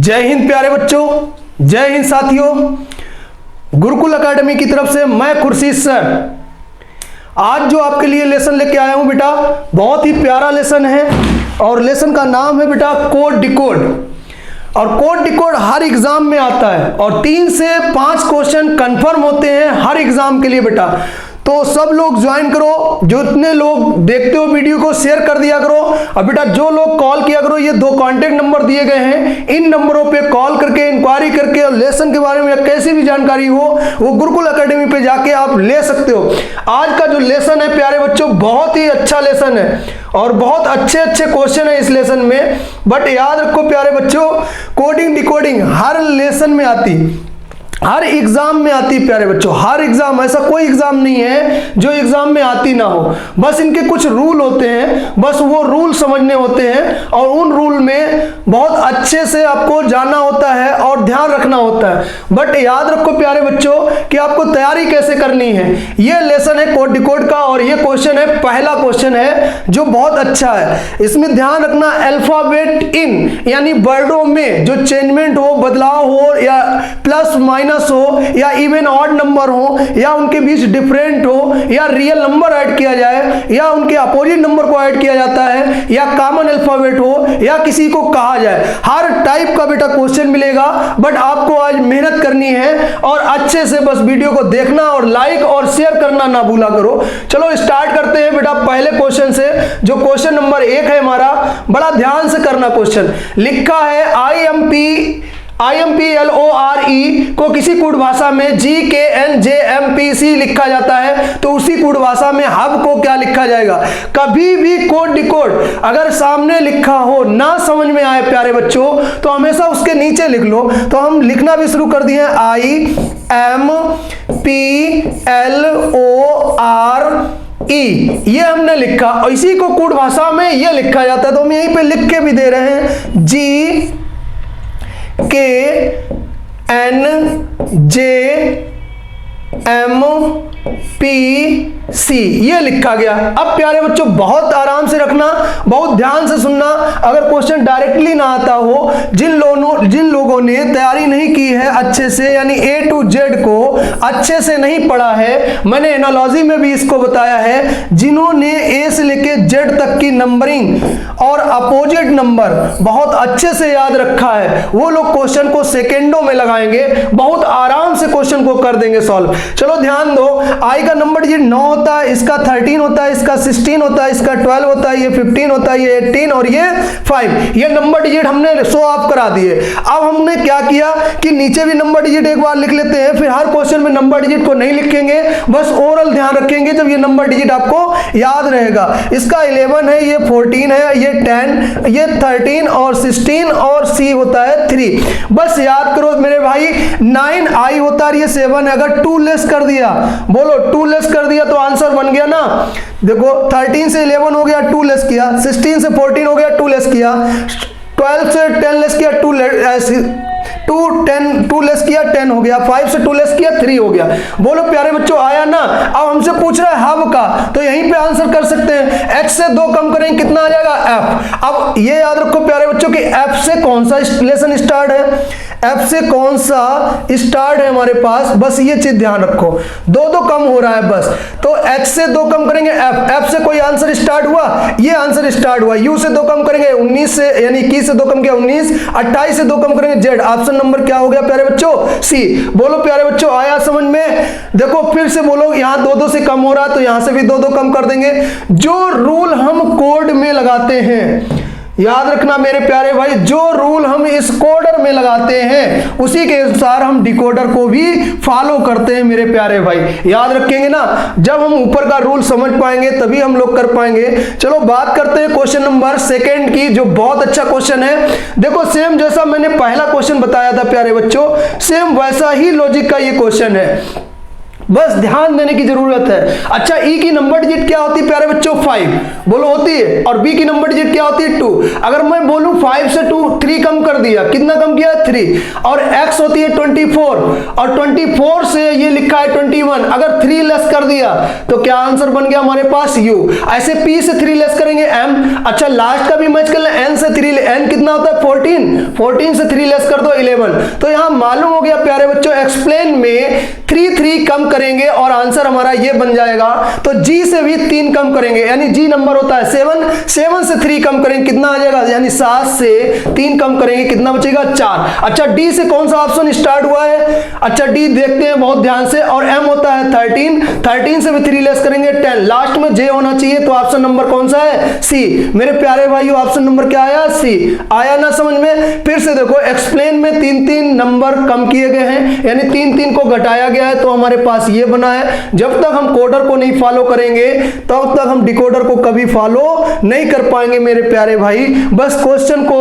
जय हिंद प्यारे बच्चों, जय हिंद साथियों। गुरुकुल एकेडमी की तरफ से मैं खुर्शीद सर आज जो आपके लिए लेसन लेके आया हूं बेटा, बहुत ही प्यारा लेसन है और लेसन का नाम है बेटा कोड डिकोड। और कोड डिकोड हर एग्जाम में आता है और 3 से 5 क्वेश्चन कंफर्म होते हैं हर एग्जाम के लिए बेटा। तो सब लोग ज्वाइन करो, जितने लोग देखते हो वीडियो को शेयर कर दिया करो। और बेटा जो लोग कॉल किया करो, ये 2 कांटेक्ट नंबर दिए गए हैं, इन नंबरों पे कॉल करके इंक्वायरी करके और लेसन के बारे में कैसी भी जानकारी हो वो गुरुकुल एकेडमी पे जाके आप ले सकते हो। आज का जो लेसन है प्यारे बच्चों, बहुत ही अच्छा लेसन है और बहुत अच्छे अच्छे क्वेश्चन है इस लेसन में। बट याद रखो प्यारे बच्चों, कोडिंग डिकोडिंग हर लेसन में आती, हर एग्जाम में आती है प्यारे बच्चों, हर एग्जाम। ऐसा कोई एग्जाम नहीं है जो एग्जाम में आती ना हो। बस इनके कुछ रूल होते हैं, बस वो रूल समझने होते हैं और उन रूल में बहुत अच्छे से आपको जानना होता है और ध्यान रखना होता है। बट याद रखो प्यारे बच्चों कि आपको तैयारी कैसे करनी है। ये लेसन है कोड डिकोड का और ये क्वेश्चन है, पहला क्वेश्चन है जो बहुत अच्छा है। इसमें ध्यान रखना, अल्फाबेट इन यानी वर्डों में जो चेंजमेंट हो, बदलाव हो, या प्लस माइनस हो, या इवन ऑड नंबर हो, या उनके बीच डिफरेंट हो, या रियल नंबर ऐड किया जाए, या उनके अपोजिट नंबर को ऐड किया जाता है, या कॉमन अल्फाबेट हो, या किसी को कहा जाए, हर टाइप का बेटा क्वेश्चन मिलेगा। बट आपको आज मेहनत करनी है और अच्छे से बस वीडियो को देखना और लाइक और शेयर करना ना भूला करो। चलो स्टार्ट करते हैं बेटा पहले क्वेश्चन से, जो क्वेश्चन नंबर 1 है हमारा। बड़ा ध्यान से करना क्वेश्चन। लिखा है IMPLORE को किसी कोड भाषा में GKNJMPC लिखा जाता है, तो उसी कोड भाषा में हब को क्या लिखा जाएगा। कभी भी कोड डिकोड अगर सामने लिखा हो ना समझ में आए प्यारे बच्चों, तो हमेशा उसके नीचे लिख लो। तो हम लिखना भी शुरू कर दिए IMPLORE, ये हमने लिखा और इसी को कोड भाषा में ये लिखा जाता है। तो हम यहीं पे लिख के भी दे रहे हैं GKNJMPC, ये लिखा गया। अब प्यारे बच्चों बहुत आराम से रखना, बहुत ध्यान से सुनना। अगर क्वेश्चन डायरेक्टली ना आता हो, जिन लोगों ने तैयारी नहीं की है अच्छे से, यानी A to Z को अच्छे से नहीं पढ़ा है, मैंने एनालॉजी में भी इसको बताया है, जिन्होंने A से लेके Z तक की नंबरिंग और अपोजिट नंबर बहुत अच्छे से याद रखा है, वो लोग क्वेश्चन को सेकेंडों में लगाएंगे, बहुत आराम से क्वेश्चन को कर देंगे सॉल्व। चलो ध्यान दो, I का नंबर डिजिट 9 होता है, इसका 13 होता है, इसका 16 होता है, इसका 12 होता है, ये 15 होता है, ये 18 और ये 5। ये नंबर डिजिट हमने शो ऑफ करा दिए। अब हमने क्या किया कि नीचे भी नंबर डिजिट एक बार लिख लेते हैं, फिर हर क्वेश्चन में नंबर डिजिट को नहीं लिखेंगे, बस ओरल ध्यान रखेंगे जब ये नंबर डिजिट आपको याद रहेगा। इसका 11 है, ये 14 है, ये 10, ये 13 और 16 और C होता है 3। बस याद करो मेरे भाई, 9I होता है, ये 7 है। अगर 2 लेस कर दिया, बोलो 2 लेस कर दिया तो आंसर बन गया ना। देखो 13 से 11 हो गया, 2 लेस किया, 16 से 14 हो गया, 2 लेस किया, 12 से 10 लेस किया, 2 लेस किया, 10 हो गया, 5 से 2 लेस किया, 3 हो गया। बोलो प्यारे बच्चों आया ना। अब हमसे पूछ रहा है हब का, तो यहीं पे आंसर कर सकते हैं। H से 2 कम करेंगे कितना आ जाएगा, F। अब ये याद रखो प्यारे बच्चों कि F से कौन सा लेसन स्टार्ट है, F से कौन सा स्टार्ट है हमारे पास, बस ये चीज ध्यान रखो। 2 कम हो रहा है बस, तो H से 2 कम करेंगे F से कोई आंसर स्टार्ट हुआ, ये आंसर स्टार्ट हुआ। U से 2 कम करेंगे 19 से, यानी 21 से 2 कम किया 19, 28 से 2 कम करेंगे Z। ऑप्शन नंबर क्या हो गया प्यारे बच्चों, C। बोलो प्यारे बच्चों आया समझ में। देखो फिर से बोलो, यहाँ 2 से कम हो रहा है तो यहां से भी 2 कम कर देंगे। जो रूल हम कोड में लगाते हैं, याद रखना मेरे प्यारे भाई, जो रूल हम इस कोडर में लगाते हैं उसी के अनुसार हम डिकोडर को भी फॉलो करते हैं मेरे प्यारे भाई। याद रखेंगे ना, जब हम ऊपर का रूल समझ पाएंगे तभी हम लोग कर पाएंगे। चलो बात करते हैं क्वेश्चन नंबर 2 की, जो बहुत अच्छा क्वेश्चन है। देखो सेम जैसा मैंने पहला क्वेश्चन बताया था प्यारे बच्चों, सेम वैसा ही लॉजिक का ये क्वेश्चन है। बस ध्यान देने की जरूरत है। अच्छा, ई की नंबर डिजिट क्या होती है प्यारे बच्चों? 5 बोलो होती है। और बी की नंबर डिजिट क्या होती है? 2। अगर मैं बोलूं 5 से 3 कम कर दिया, कितना कम किया? 3। और x होती है 24 और 24 से ये लिखा है 21, अगर 3 लेस कर दिया तो क्या आंसर बन गया हमारे पास? u। ऐसे p से 3 लेस करेंगे m। अच्छा, लास्ट का भी मैच कर लें, n से 3, n कितना होता है? 14 से 3 लेस कर दो 11। तो यहां मालूम हो गया प्यारे बच्चों, एक्सप्लेन में 3 कम करेंगे और आंसर हमारा ये बन जाएगा। तो g से भी 3 कम करेंगे, यानी g नंबर होता है 7 से 3 कम करेंगे, कितना आ जाएगा? यानी 7 से 3 कम करेंगे, कितना बचेगा? 4। अच्छा, d से कौन सा ऑप्शन स्टार्ट हुआ है? अच्छा, d देखते हैं बहुत ध्यान से। और m होता है 13 से भी 3 लेस करेंगे 10, लास्ट में j होना चाहिए। तो ऑप्शन नंबर कौन सा है? c। मेरे प्यारे भाइयों, ऑप्शन नंबर क्या आया? c। आया ना समझ में? फिर से देखो, एक्सप्लेन में 3 नंबर कम किए गए हैं, यानी 3 को घटाया गया है, तो हमारे पास ये बना है। जब तक हम कोडर को नहीं फॉलो करेंगे तब तक हम डिकोडर को कभी फॉलो नहीं कर पाएंगे मेरे प्यारे भाई। बस क्वेश्चन को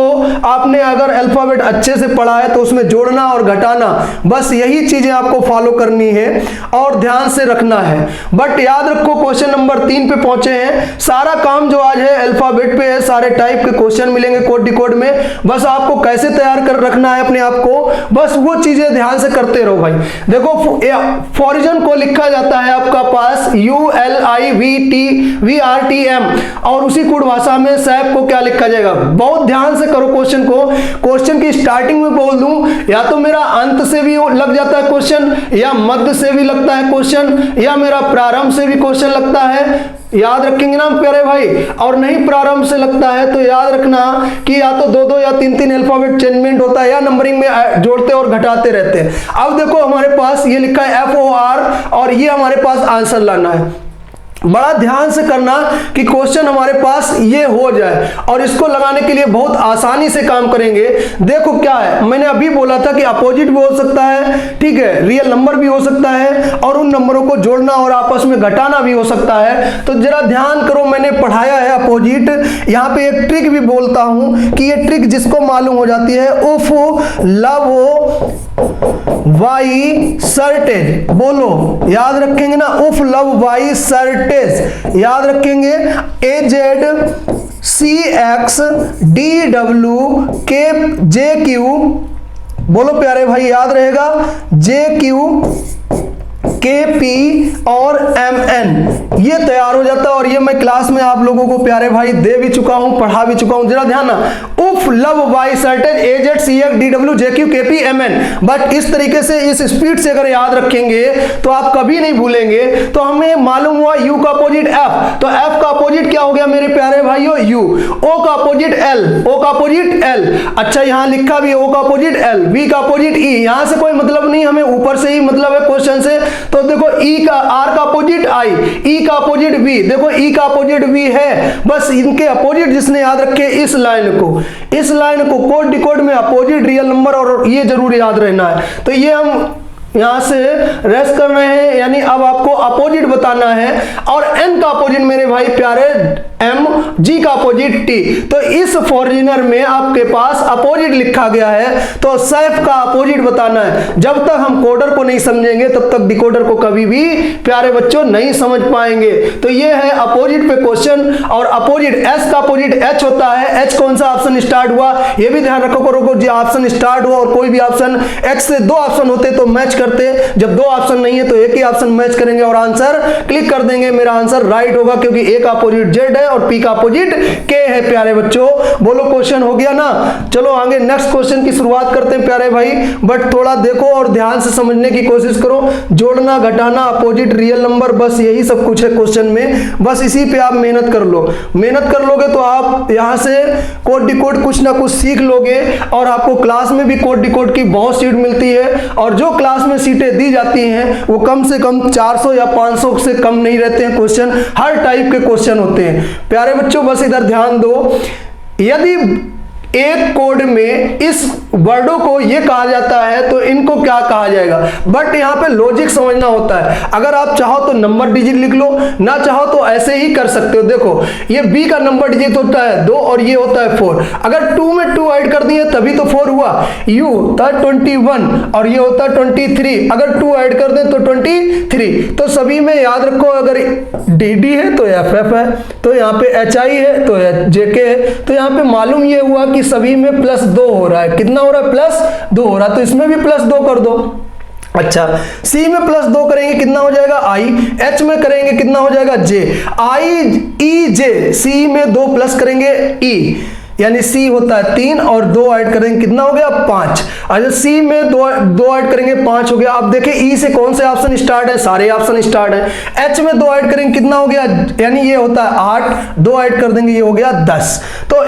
आपने अगर अल्फाबेट अच्छे से पढ़ा है तो उसमें जोड़ना और घटाना, बस यही चीजें आपको फॉलो करनी है और ध्यान से रखना है। बट याद रखो, क्वेश्चन नंबर 3 पे पहुंचे हैं। सारा काम जो आज है अल्फाबेट पे है, सारे टाइप के क्वेश्चन मिलेंगे कोड डिकोड में। बस आपको कैसे तैयार कर रखना है अपने आप को, बस वो चीजें ध्यान से करते रहो भाई। देखो, फॉरिजन को लिखा जाता है आपका पास ULIVTVRTM, और उसी कोड भाषा में सैप को क्या लिखा जाएगा? बहुत ध्यान से करो क्वेश्चन को। क्वेश्चन की स्टार्टिंग में बोल दूं, या तो मेरा अंत से भी लग जाता है क्वेश्चन, या मध्य से भी लगता है क्वेश्चन, या मेरा प्रारंभ से भी क्वेश्चन लगता है। याद रखेंगे ना प्यारे भाई? और नहीं प्रारंभ से लगता है तो याद रखना कि या तो 2 या 3 अल्फाबेट चेंजमेंट होता है, या नंबरिंग में जोड़ते और घटाते रहते हैं। अब देखो, हमारे पास ये लिखा है FOR और ये हमारे पास आंसर लाना है। बड़ा ध्यान से करना कि क्वेश्चन हमारे पास ये हो जाए, और इसको लगाने के लिए बहुत आसानी से काम करेंगे। देखो क्या है, मैंने अभी बोला था कि अपोजिट भी हो सकता है, ठीक है, रियल नंबर भी हो सकता है, और उन नंबरों को जोड़ना और आपस में घटाना भी हो सकता है। तो जरा ध्यान करो, मैंने पढ़ाया है अपोजिट। यहाँ पे एक ट्रिक भी बोलता हूं कि ये ट्रिक जिसको मालूम हो जाती है, उफ लव वाई सर्टेज, बोलो याद रखेंगे ना? उफ लव वाई सर्टेज याद रखेंगे। AZCXDWKJQ, बोलो प्यारे भाई, याद रहेगा? JQ KP और MN, ये तैयार हो जाता है। और ये मैं क्लास में आप लोगों को प्यारे भाई दे भी चुका हूं, पढ़ा भी चुका हूं। जरा ध्यान ना, उफ लव वाई सर्टेज AZCXDWJQKP MN। बट इस तरीके से, इस स्पीड से अगर याद रखेंगे तो आप कभी नहीं भूलेंगे। तो हमें मालूम हुआ U का अपोजिट F, तो F का अपोजिट क्या हो गया मेरे प्यारे भाइयों? U। O का अपोजिट L, O का अपोजिट L। अच्छा, यहां लिखा भी O का अपोजिट L, V का अपोजिट E। यहां से कोई मतलब नहीं, हमें ऊपर से ही मतलब है क्वेश्चन से। तो देखो, E का R का अपोजिट I, E का अपोजिट V। देखो, E का अपोजिट V है, बस इनके अपोजिट जिसने याद रखे इस लाइन को कोड डिकोड में अपोजिट रियल नंबर और ये जरूर याद रहना है। तो ये हम यहां से रेस्ट कर रहे हैं, यानी अब आपको अपोजिट बताना है। और N का अपोजिट मेरे भाई प्यारे M, G का अपोजिट T। तो इस फॉर्जिनर में आपके पास अपोजिट लिखा गया है, तो सैफ का अपोजिट बताना है। जब तक हम कोडर को नहीं समझेंगे तब तक डिकोडर को कभी भी प्यारे बच्चों नहीं समझ पाएंगे। तो ये है अपोजिट पे क्वेश्चन। और अपोजिट S का अपोजिट H होता है। H कौन सा ऑप्शन स्टार्ट हुआ, ये भी ध्यान रखो करो, जो ऑप्शन स्टार्ट हुआ और कोई भी ऑप्शन H से 2 ऑप्शन होते तो मैच करते, जब 2 ऑप्शन नहीं है तो एक ही ऑप्शन मैच करेंगे और आंसर क्लिक कर देंगे। मेरा आंसर राइट होगा, क्योंकि A का अपोजिट Z है और P का अपोजिट K है प्यारे बच्चों। बोलो, क्वेश्चन हो गया ना? चलो आगे नेक्स्ट क्वेश्चन की शुरुआत करते हैं प्यारे भाई। बट थोड़ा देखो और ध्यान से समझने की कोशिश करो। जोड़ना, घटाना, अपोजिट, रियल नंबर, बस यही सब कुछ है क्वेश्चन में। बस इसी पे आप मेहनत कर लो। मेहनत कर लोगे तो आप यहाँ से कोड डिकोड कुछ ना कुछ सीख लोगे। और आपको क्लास में भी कोड डिकोड की बहुत सीट मिलती है, और जो क्लास में सीटें दी जाती हैं वो कम से कम 400 या 500 से कम नहीं रहते हैं क्वेश्चन। हर टाइप के क्वेश्चन होते हैं प्यारे बच्चों। बस इधर ध्यान दो, यदि एक कोड में इस वर्डों को ये कहा जाता है तो इनको क्या कहा जाएगा। बट यहाँ पे लॉजिक समझना होता है। अगर आप चाहो तो नंबर डिजिट लिख लो, ना चाहो तो ऐसे ही कर सकते हो। देखो ये बी का नंबर डिजिट होता है 2 और ये होता है 4। अगर 2 में 2 ऐड कर दिए तभी तो 4 हुआ। यू होता है 21 और ये होता है 23। अगर 2 ऐड कर दें तो 23। तो सभी में याद रखो, अगर डी डी है तो एफ एफ है, तो यहाँ पे एच आई है तो जे के है। तो यहाँ पे मालूम ये हुआ कि सभी में +2 हो रहा है। कितना हो रहा है? +2 हो रहा है। तो इसमें भी +2 कर दो। अच्छा, सी में +2 करेंगे कितना हो जाएगा? आई। एच में करेंगे कितना हो जाएगा? जे। आई ई जे। सी में 2 प्लस करेंगे ई, यानी सी होता है 3 और 2 ऐड करेंगे कितना हो गया? 5। अच्छा, सी में 2 ऐड करेंगे 5 हो गया। अब देखिए ई से कौन से ऑप्शन स्टार्ट है? सारे ऑप्शन स्टार्ट है। एच में 2 ऐड करेंगे कितना हो गया? यानी ये होता है 8, 2 ऐड कर देंगे ये हो गया 10। तो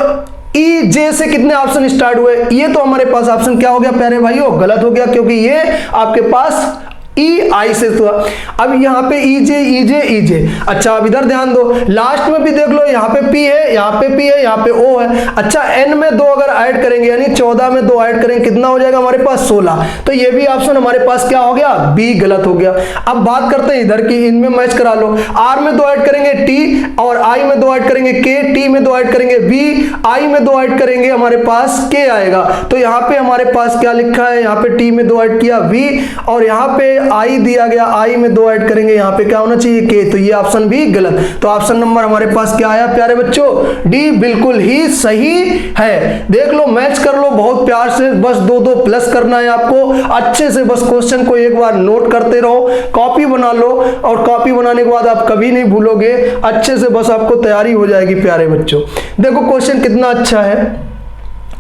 ई जे से कितने ऑप्शन स्टार्ट हुए? ये तो हमारे पास ऑप्शन क्या हो गया प्यारे भाइयों? गलत हो गया, क्योंकि ये आपके पास ई आई से हुआ। अब यहाँ पे ई जे ई जे ई जे। अच्छा, अब इधर ध्यान दो, लास्ट में भी देख लो, यहाँ पे पी है, यहाँ पे पी है, यहाँ पे ओ है। अच्छा, एन में 2 अगर ऐड करेंगे यानी 14 में 2 ऐड करेंगे कितना हो जाएगा हमारे पास? 16। तो ये भी ऑप्शन हमारे पास क्या हो गया? बी गलत हो गया। अब बात करते हैं इधर की, इनमें मैच करा लो। आर में 2 ऐड करेंगे टी, और आई में 2 ऐड करेंगे के, टी में 2 ऐड करेंगे बी, आई में 2 ऐड करेंगे हमारे पास के आएगा। तो यहाँ पे हमारे पास क्या लिखा है? यहाँ पे टी में 2 ऐड किया वी, और यहाँ पे आई दिया गया, आई में 2 ऐड करेंगे, यहाँ पे क्या होना चाहिए? के। तो ये ऑप्शन भी गलत। तो ऑप्शन नंबर हमारे पास क्या आया प्यारे बच्चों? डी बिल्कुल ही सही है। देख लो, मैच कर लो बहुत प्यार से, बस 2-2 प्लस करना है आपको। अच्छे से बस क्वेश्चन को एक बार नोट करते रहो, कॉपी बना लो, और कॉपी बनाने के बाद आप कभी नहीं भूलोगे। अच्छे से बस आपको तैयारी हो जाएगी प्यारे बच्चों। देखो क्वेश्चन कितना अच्छा है।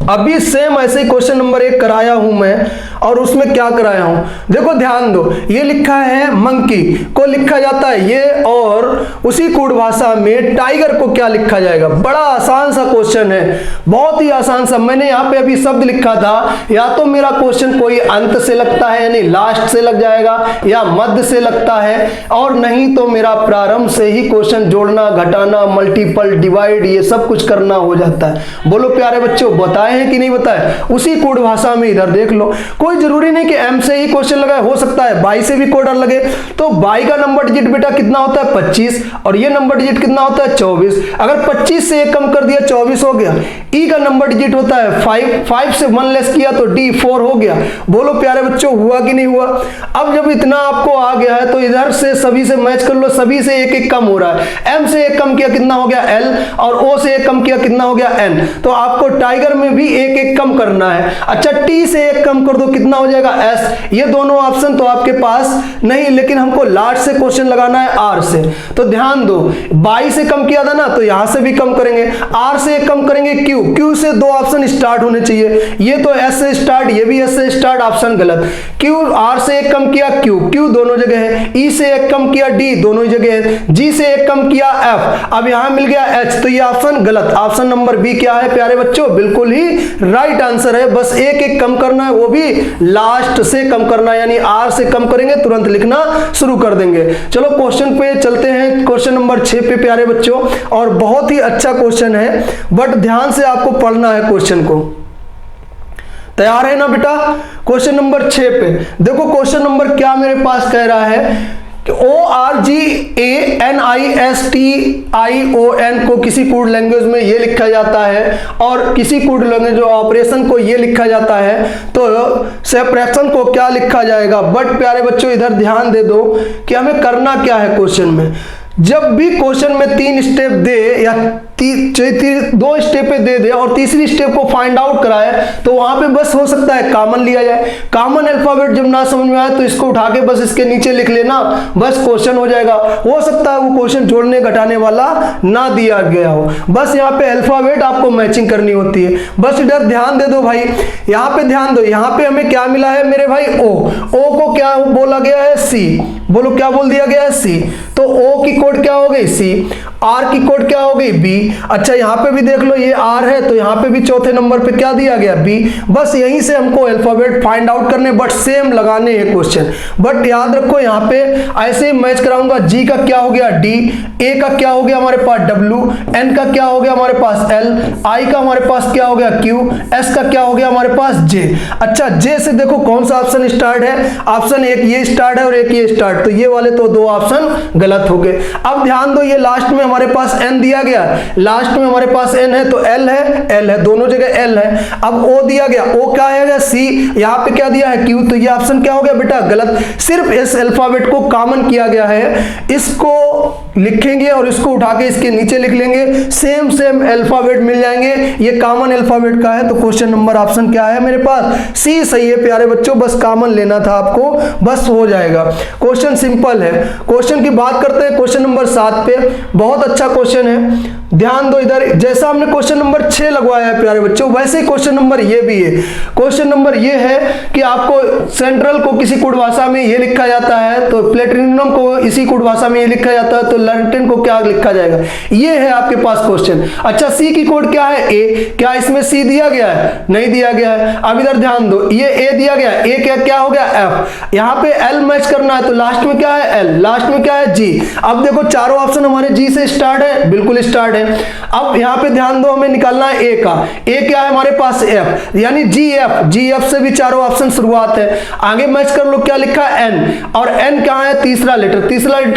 अभी सेम ऐसे ही क्वेश्चन नंबर 1 कराया हूं मैं, और उसमें क्या कराया हूं देखो ध्यान दो। ये लिखा है मंकी को लिखा जाता है ये, और उसी कूट भाषा में टाइगर को क्या लिखा जाएगा? बड़ा आसान सा क्वेश्चन है, बहुत ही आसान सा। मैंने यहाँ पे अभी शब्द लिखा था, या तो मेरा क्वेश्चन कोई अंत से लगता है यानी लास्ट से लग जाएगा, या मध्य से लगता है, और नहीं तो मेरा प्रारंभ से ही क्वेश्चन जोड़ना, घटाना, मल्टीपल, डिवाइड, ये सब कुछ करना हो जाता है। बोलो प्यारे बच्चों, बताए हैं कि नहीं बताए? उसी कोड भाषा में इधर देख लो, कोई जरूरी नहीं कि एम से ही क्वेश्चन लगाए, हो सकता है बाई से भी कोड लगे। तो बाई का नंबर डिजिट बेटा कितना होता है? 25, और ये नंबर डिजिट कितना होता है? 24। अगर 25 से 1 कम कर दिया 24 हो गया। ई का नंबर डिजिट होता है 5 से 1 लेस किया तो डी 4 हो गया। बोलो प्यारे बच्चों, हुआ कि नहीं हुआ? अब जब इतना आपको आ गया है तो इधर से सभी से मैच कर लो, सभी से 1-1 कम हो रहा है। एम से 1 कम किया कितना हो गया? एल, और ओ से 1 कम किया कितना हो गया? एन। तो आपको टाइगर में भी 1-1 कम करना है। अच्छा, टी से 1 कम कर दो कितना हो जाएगा? एस। ये दोनों ऑप्शन तो आपके पास नहीं, लेकिन हमको लास्ट से क्वेश्चन लगाना है आर से। तो ध्यान दो, बाई से कम किया था ना, तो यहां से भी कम करेंगे। आर से 1 कम करेंगे क्यू, क्यू से 2 ऑप्शन स्टार्ट होने चाहिए। ये तो एस से स्टार्ट, ये भी एस से स्टार्ट, ऑप्शन गलत। क्यू, आर से 1 कम किया क्यू, क्यू दोनों जगह है। ई से 1 कम किया डी, दोनों जगह है। जी से 1 कम किया एफ, अब यहां मिल गया एच, तो ये ऑप्शन गलत। ऑप्शन नंबर बी क्या है प्यारे बच्चों? बिल्कुल ही राइट आंसर है। बस 1-1 कम करना है, वो भी लास्ट से कम करना है, यानी आर से कम करेंगे तुरंत लिखना शुरू कर देंगे। चलो क्वेश्चन पे चलते हैं, क्वेश्चन नंबर 6 पे प्यारे बच्चों। और बहुत ही अच्छा क्वेश्चन है, बट ध्यान से आपको पढ़ना है क्वेश्चन को। तैयार है ना बेटा? क्वेश्चन नंबर 6 पे देखो, क्वेश्चन नंबर क्या मेरे पास कह रहा है कि ORGANISTION को किसी कोड लैंग्वेज में ये लिखा जाता है, और किसी कोड लैंग्वेज ऑपरेशन को ये लिखा जाता है, तो सेपरेशन को क्या लिखा जाएगा? बट प्यारे बच्चों इधर ध्यान दे दो कि हमें करना क्या है क्वेश्चन में। जब भी क्वेश्चन में 3 स्टेप दे या 2 स्टेप दे दे और तीसरी स्टेप को फाइंड आउट कराए, तो वहां पे बस हो सकता है कॉमन लिया जाए। कॉमन अल्फाबेट जब ना समझ में आए तो इसको उठा के बस इसके नीचे लिख लेना, बस क्वेश्चन हो जाएगा। हो सकता है वो क्वेश्चन जोड़ने घटाने वाला ना दिया गया हो, बस यहाँ पे अल्फाबेट आपको मैचिंग करनी होती है। बस इधर ध्यान दे दो भाई, यहाँ पे ध्यान दो, यहाँ पे हमें क्या मिला है मेरे भाई? ओ को क्या बोला गया है? सी। बोलो क्या बोल दिया गया है? सी। तो ओ की कोड क्या हो गई? सी। आर की कोड क्या हो गई? बी। अच्छा यहाँ पे भी देख लो ये आर है, तो यहाँ पे भी चौथे नंबर पे क्या दिया गया, बी। बस यहीं से हमको अल्फाबेट फाइंड आउट करने, बट सेम लगाने हैं क्वेश्चन। बट याद रखो यहाँ पे ऐसे ही मैच कराऊंगा, जी का क्या हो गया डी, ए का क्या हो गया हमारे पास डब्ल्यू, एन का क्या हो गया हमारे पास एल, आई का हमारे पास क्या हो गया क्यू, एस का क्या हो गया हमारे पास जे। अच्छा जे से देखो कौन सा ऑप्शन स्टार्ट है, ऑप्शन एक ये स्टार्ट है और एक ये स्टार्ट, तो ये वाले तो दो ऑप्शन गलत हो गए। अब ध्यान दो ये लास्ट में हमारे पास एन दिया गया, लास्ट में हमारे पास एन है तो एल है, दोनों जगह एल है। अब ओ दिया गया, ओ क्या है सी, यहाँ पे क्या दिया है क्यू, तो ये ऑप्शन क्या हो गया बेटा गलत। सिर्फ इस अल्फाबेट को कॉमन किया गया है, इसको लिखेंगे और इसको उठा के इसके नीचे लिख लेंगे, सेम अल्फाबेट मिल जाएंगे। ये कॉमन अल्फाबेट का है, तो क्वेश्चन नंबर ऑप्शन क्या है मेरे पास, सी सही है प्यारे बच्चों। बस कॉमन लेना था आपको, बस हो जाएगा। क्वेश्चन सिंपल है। क्वेश्चन की बात करते हैं क्वेश्चन नंबर 7 पे, बहुत अच्छा क्वेश्चन है, ध्यान दो इधर। जैसा हमने क्वेश्चन नंबर 6 लगवाया है प्यारे बच्चों, वैसे ही क्वेश्चन नंबर ये भी है। क्वेश्चन नंबर ये है कि आपको सेंट्रल को किसी कोड भाषा में ये लिखा जाता है, तो प्लेटिनम को इसी कोड भाषा में ये लिखा जाता है, तो लर्टेन को क्या लिखा जाएगा, ये है आपके पास क्वेश्चन। अच्छा सी की कोड क्या है ए, क्या इसमें सी दिया गया है, नहीं दिया गया है। अब इधर ध्यान दो, ये ए दिया गया, ए क्या हो गया एफ, यहाँ पे एल मैच करना है, तो लास्ट में क्या है एल, लास्ट में क्या है जी। अब देखो चारों ऑप्शन हमारे जी से स्टार्ट है, बिल्कुल स्टार्ट है। अब यहाँ पे ध्यान दो, हमें निकालना है ए का, ए क्या है हमारे पास एफ, यानी जी एफ से भी चारों ऑप्शन शुरुआत है। आगे मैच कर लो, क्या लिखा है एन, और एन क्या है तीसरा लेटर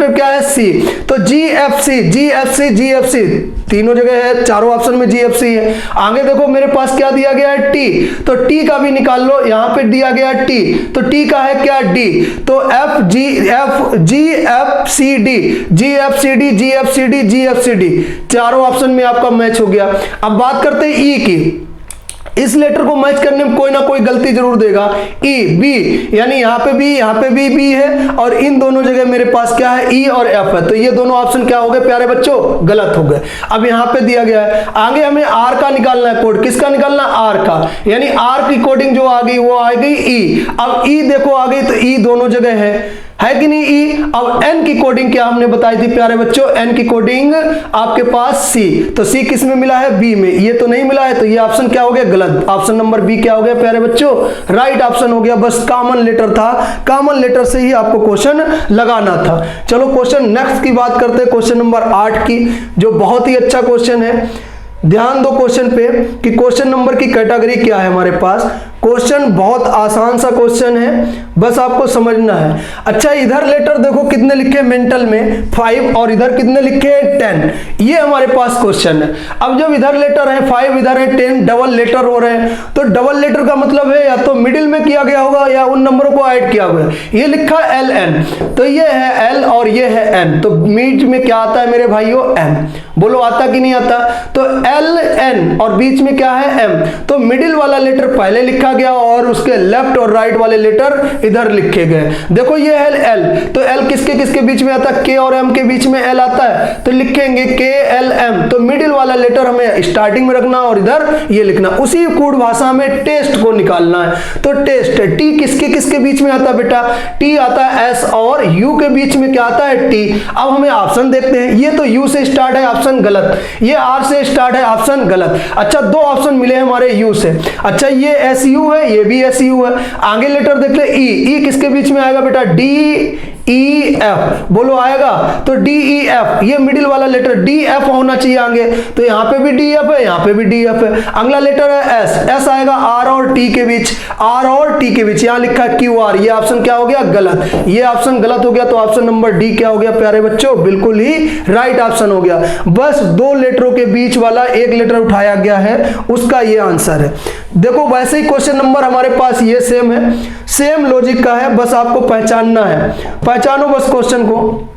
क्या है सी, तो जी एफ सी तीनों जगह है, चारों ऑप्शन में जी एफ सी है। आगे देखो मेरे पास क्या दिया गया है टी, तो टी का भी निकाल लो, यहाँ पे दिया गया है टी, तो टी का है क्या डी, तो जी एफ सी डी चारों ऑप्शन में आपका मैच हो गया। अब बात करते हैं ई की, इस लेटर को मैच करने में कोई ना कोई गलती जरूर देगा, ई बी, यानी यहाँ पे भी बी है, और इन दोनों जगह मेरे पास क्या है ई और एफ है, तो ये दोनों ऑप्शन क्या हो गए प्यारे बच्चों, गलत हो गए। अब यहाँ पे दिया गया है, आगे हमें आर का निकालना है कोड, किसका निकालना, आर का, यानी आर की कोडिंग जो आ गई वो आ गई ई। अब ई देखो आ गई, तो ई दोनों जगह है कि नहीं ई। अब एन की कोडिंग क्या हमने बताई थी प्यारे बच्चों, एन की कोडिंग आपके पास सी, तो सी किस में मिला है बी में, ये तो नहीं मिला है, तो ये ऑप्शन क्या हो गया गलत। ऑप्शन नंबर बी क्या हो गया प्यारे बच्चों, राइट ऑप्शन हो गया। बस कॉमन लेटर था, कॉमन लेटर से ही आपको क्वेश्चन लगाना था। चलो क्वेश्चन नेक्स्ट की बात करते हैं, क्वेश्चन नंबर 8 की, जो बहुत ही अच्छा क्वेश्चन है। ध्यान दो क्वेश्चन पे कि क्वेश्चन नंबर की कैटेगरी क्या है हमारे पास। क्वेश्चन बहुत आसान सा क्वेश्चन है, बस आपको समझना है। अच्छा इधर लेटर देखो कितने लिखे मेंटल में 5, और इधर कितने लिखे 10, ये हमारे पास क्वेश्चन है। अब जब इधर लेटर है 5, इधर है 10, डबल लेटर हो रहे हैं, तो डबल लेटर का मतलब है या तो मिडिल में किया गया होगा या उन नंबरों को ऐड किया हुआ है। ये लिखा है एल एन, तो ये है एल और ये है एन, तो बीच में क्या आता है मेरे भाइयों एम, बोलो आता कि नहीं आता, तो एल एन और बीच में क्या है एम, तो मिडिल वाला लेटर पहले लिखा गया और उसके लेफ्ट और राइट वाले लेटर इधर लिखे गए। देखो ये है एल, तो एल किसके किसके बीच में आता है, के और एम के बीच में एल आता है, तो लिखेंगे के एल एम, तो मिडिल वाला लेटर हमें स्टार्टिंग में रखना और इधर ये लिखना। उसी कोड भाषा में टेस्ट को निकालना है, तो टेस्ट टी किसके किसके बीच में आता है बेटा, टी आता है एस और यू के बीच में क्या आता है टी। अब हमें ऑप्शन देखते हैं, ये तो यू से स्टार्ट है, ऑप्शन गलत, ये आर से स्टार्ट है, ऑप्शन गलत। अच्छा दो ऑप्शन मिले हमारे यू से, अच्छा ये एस यू है, ये भी एस यू है। आगे लेटर देख ले ई, ई किसके बीच में आएगा बेटा, डी ई एफ, बोलो आएगा, तो डी ई एफ, ये मिडिल वाला लेटर डी एफ होना चाहिए आगे, तो यहाँ पे भी डी एफ है, यहाँ पे भी डी एफ है। अगला लेटर है एस, एस आएगा आर और टी के बीच, आर और टी के बीच, यहाँ लिखा है क्यू आर, ये ऑप्शन क्या हो गया गलत, ये ऑप्शन गलत हो गया, तो ऑप्शन नंबर डी क्या हो गया प्यारे बच्चों, बिल्कुल ही राइट ऑप्शन हो गया। बस दो लेटरों के बीच वाला एक लेटर उठाया गया है, उसका ये आंसर है। देखो वैसे ही क्वेश्चन नंबर हमारे पास ये सेम है, सेम लॉजिक का है, बस आपको पहचानना है, पहचानो बस क्वेश्चन को।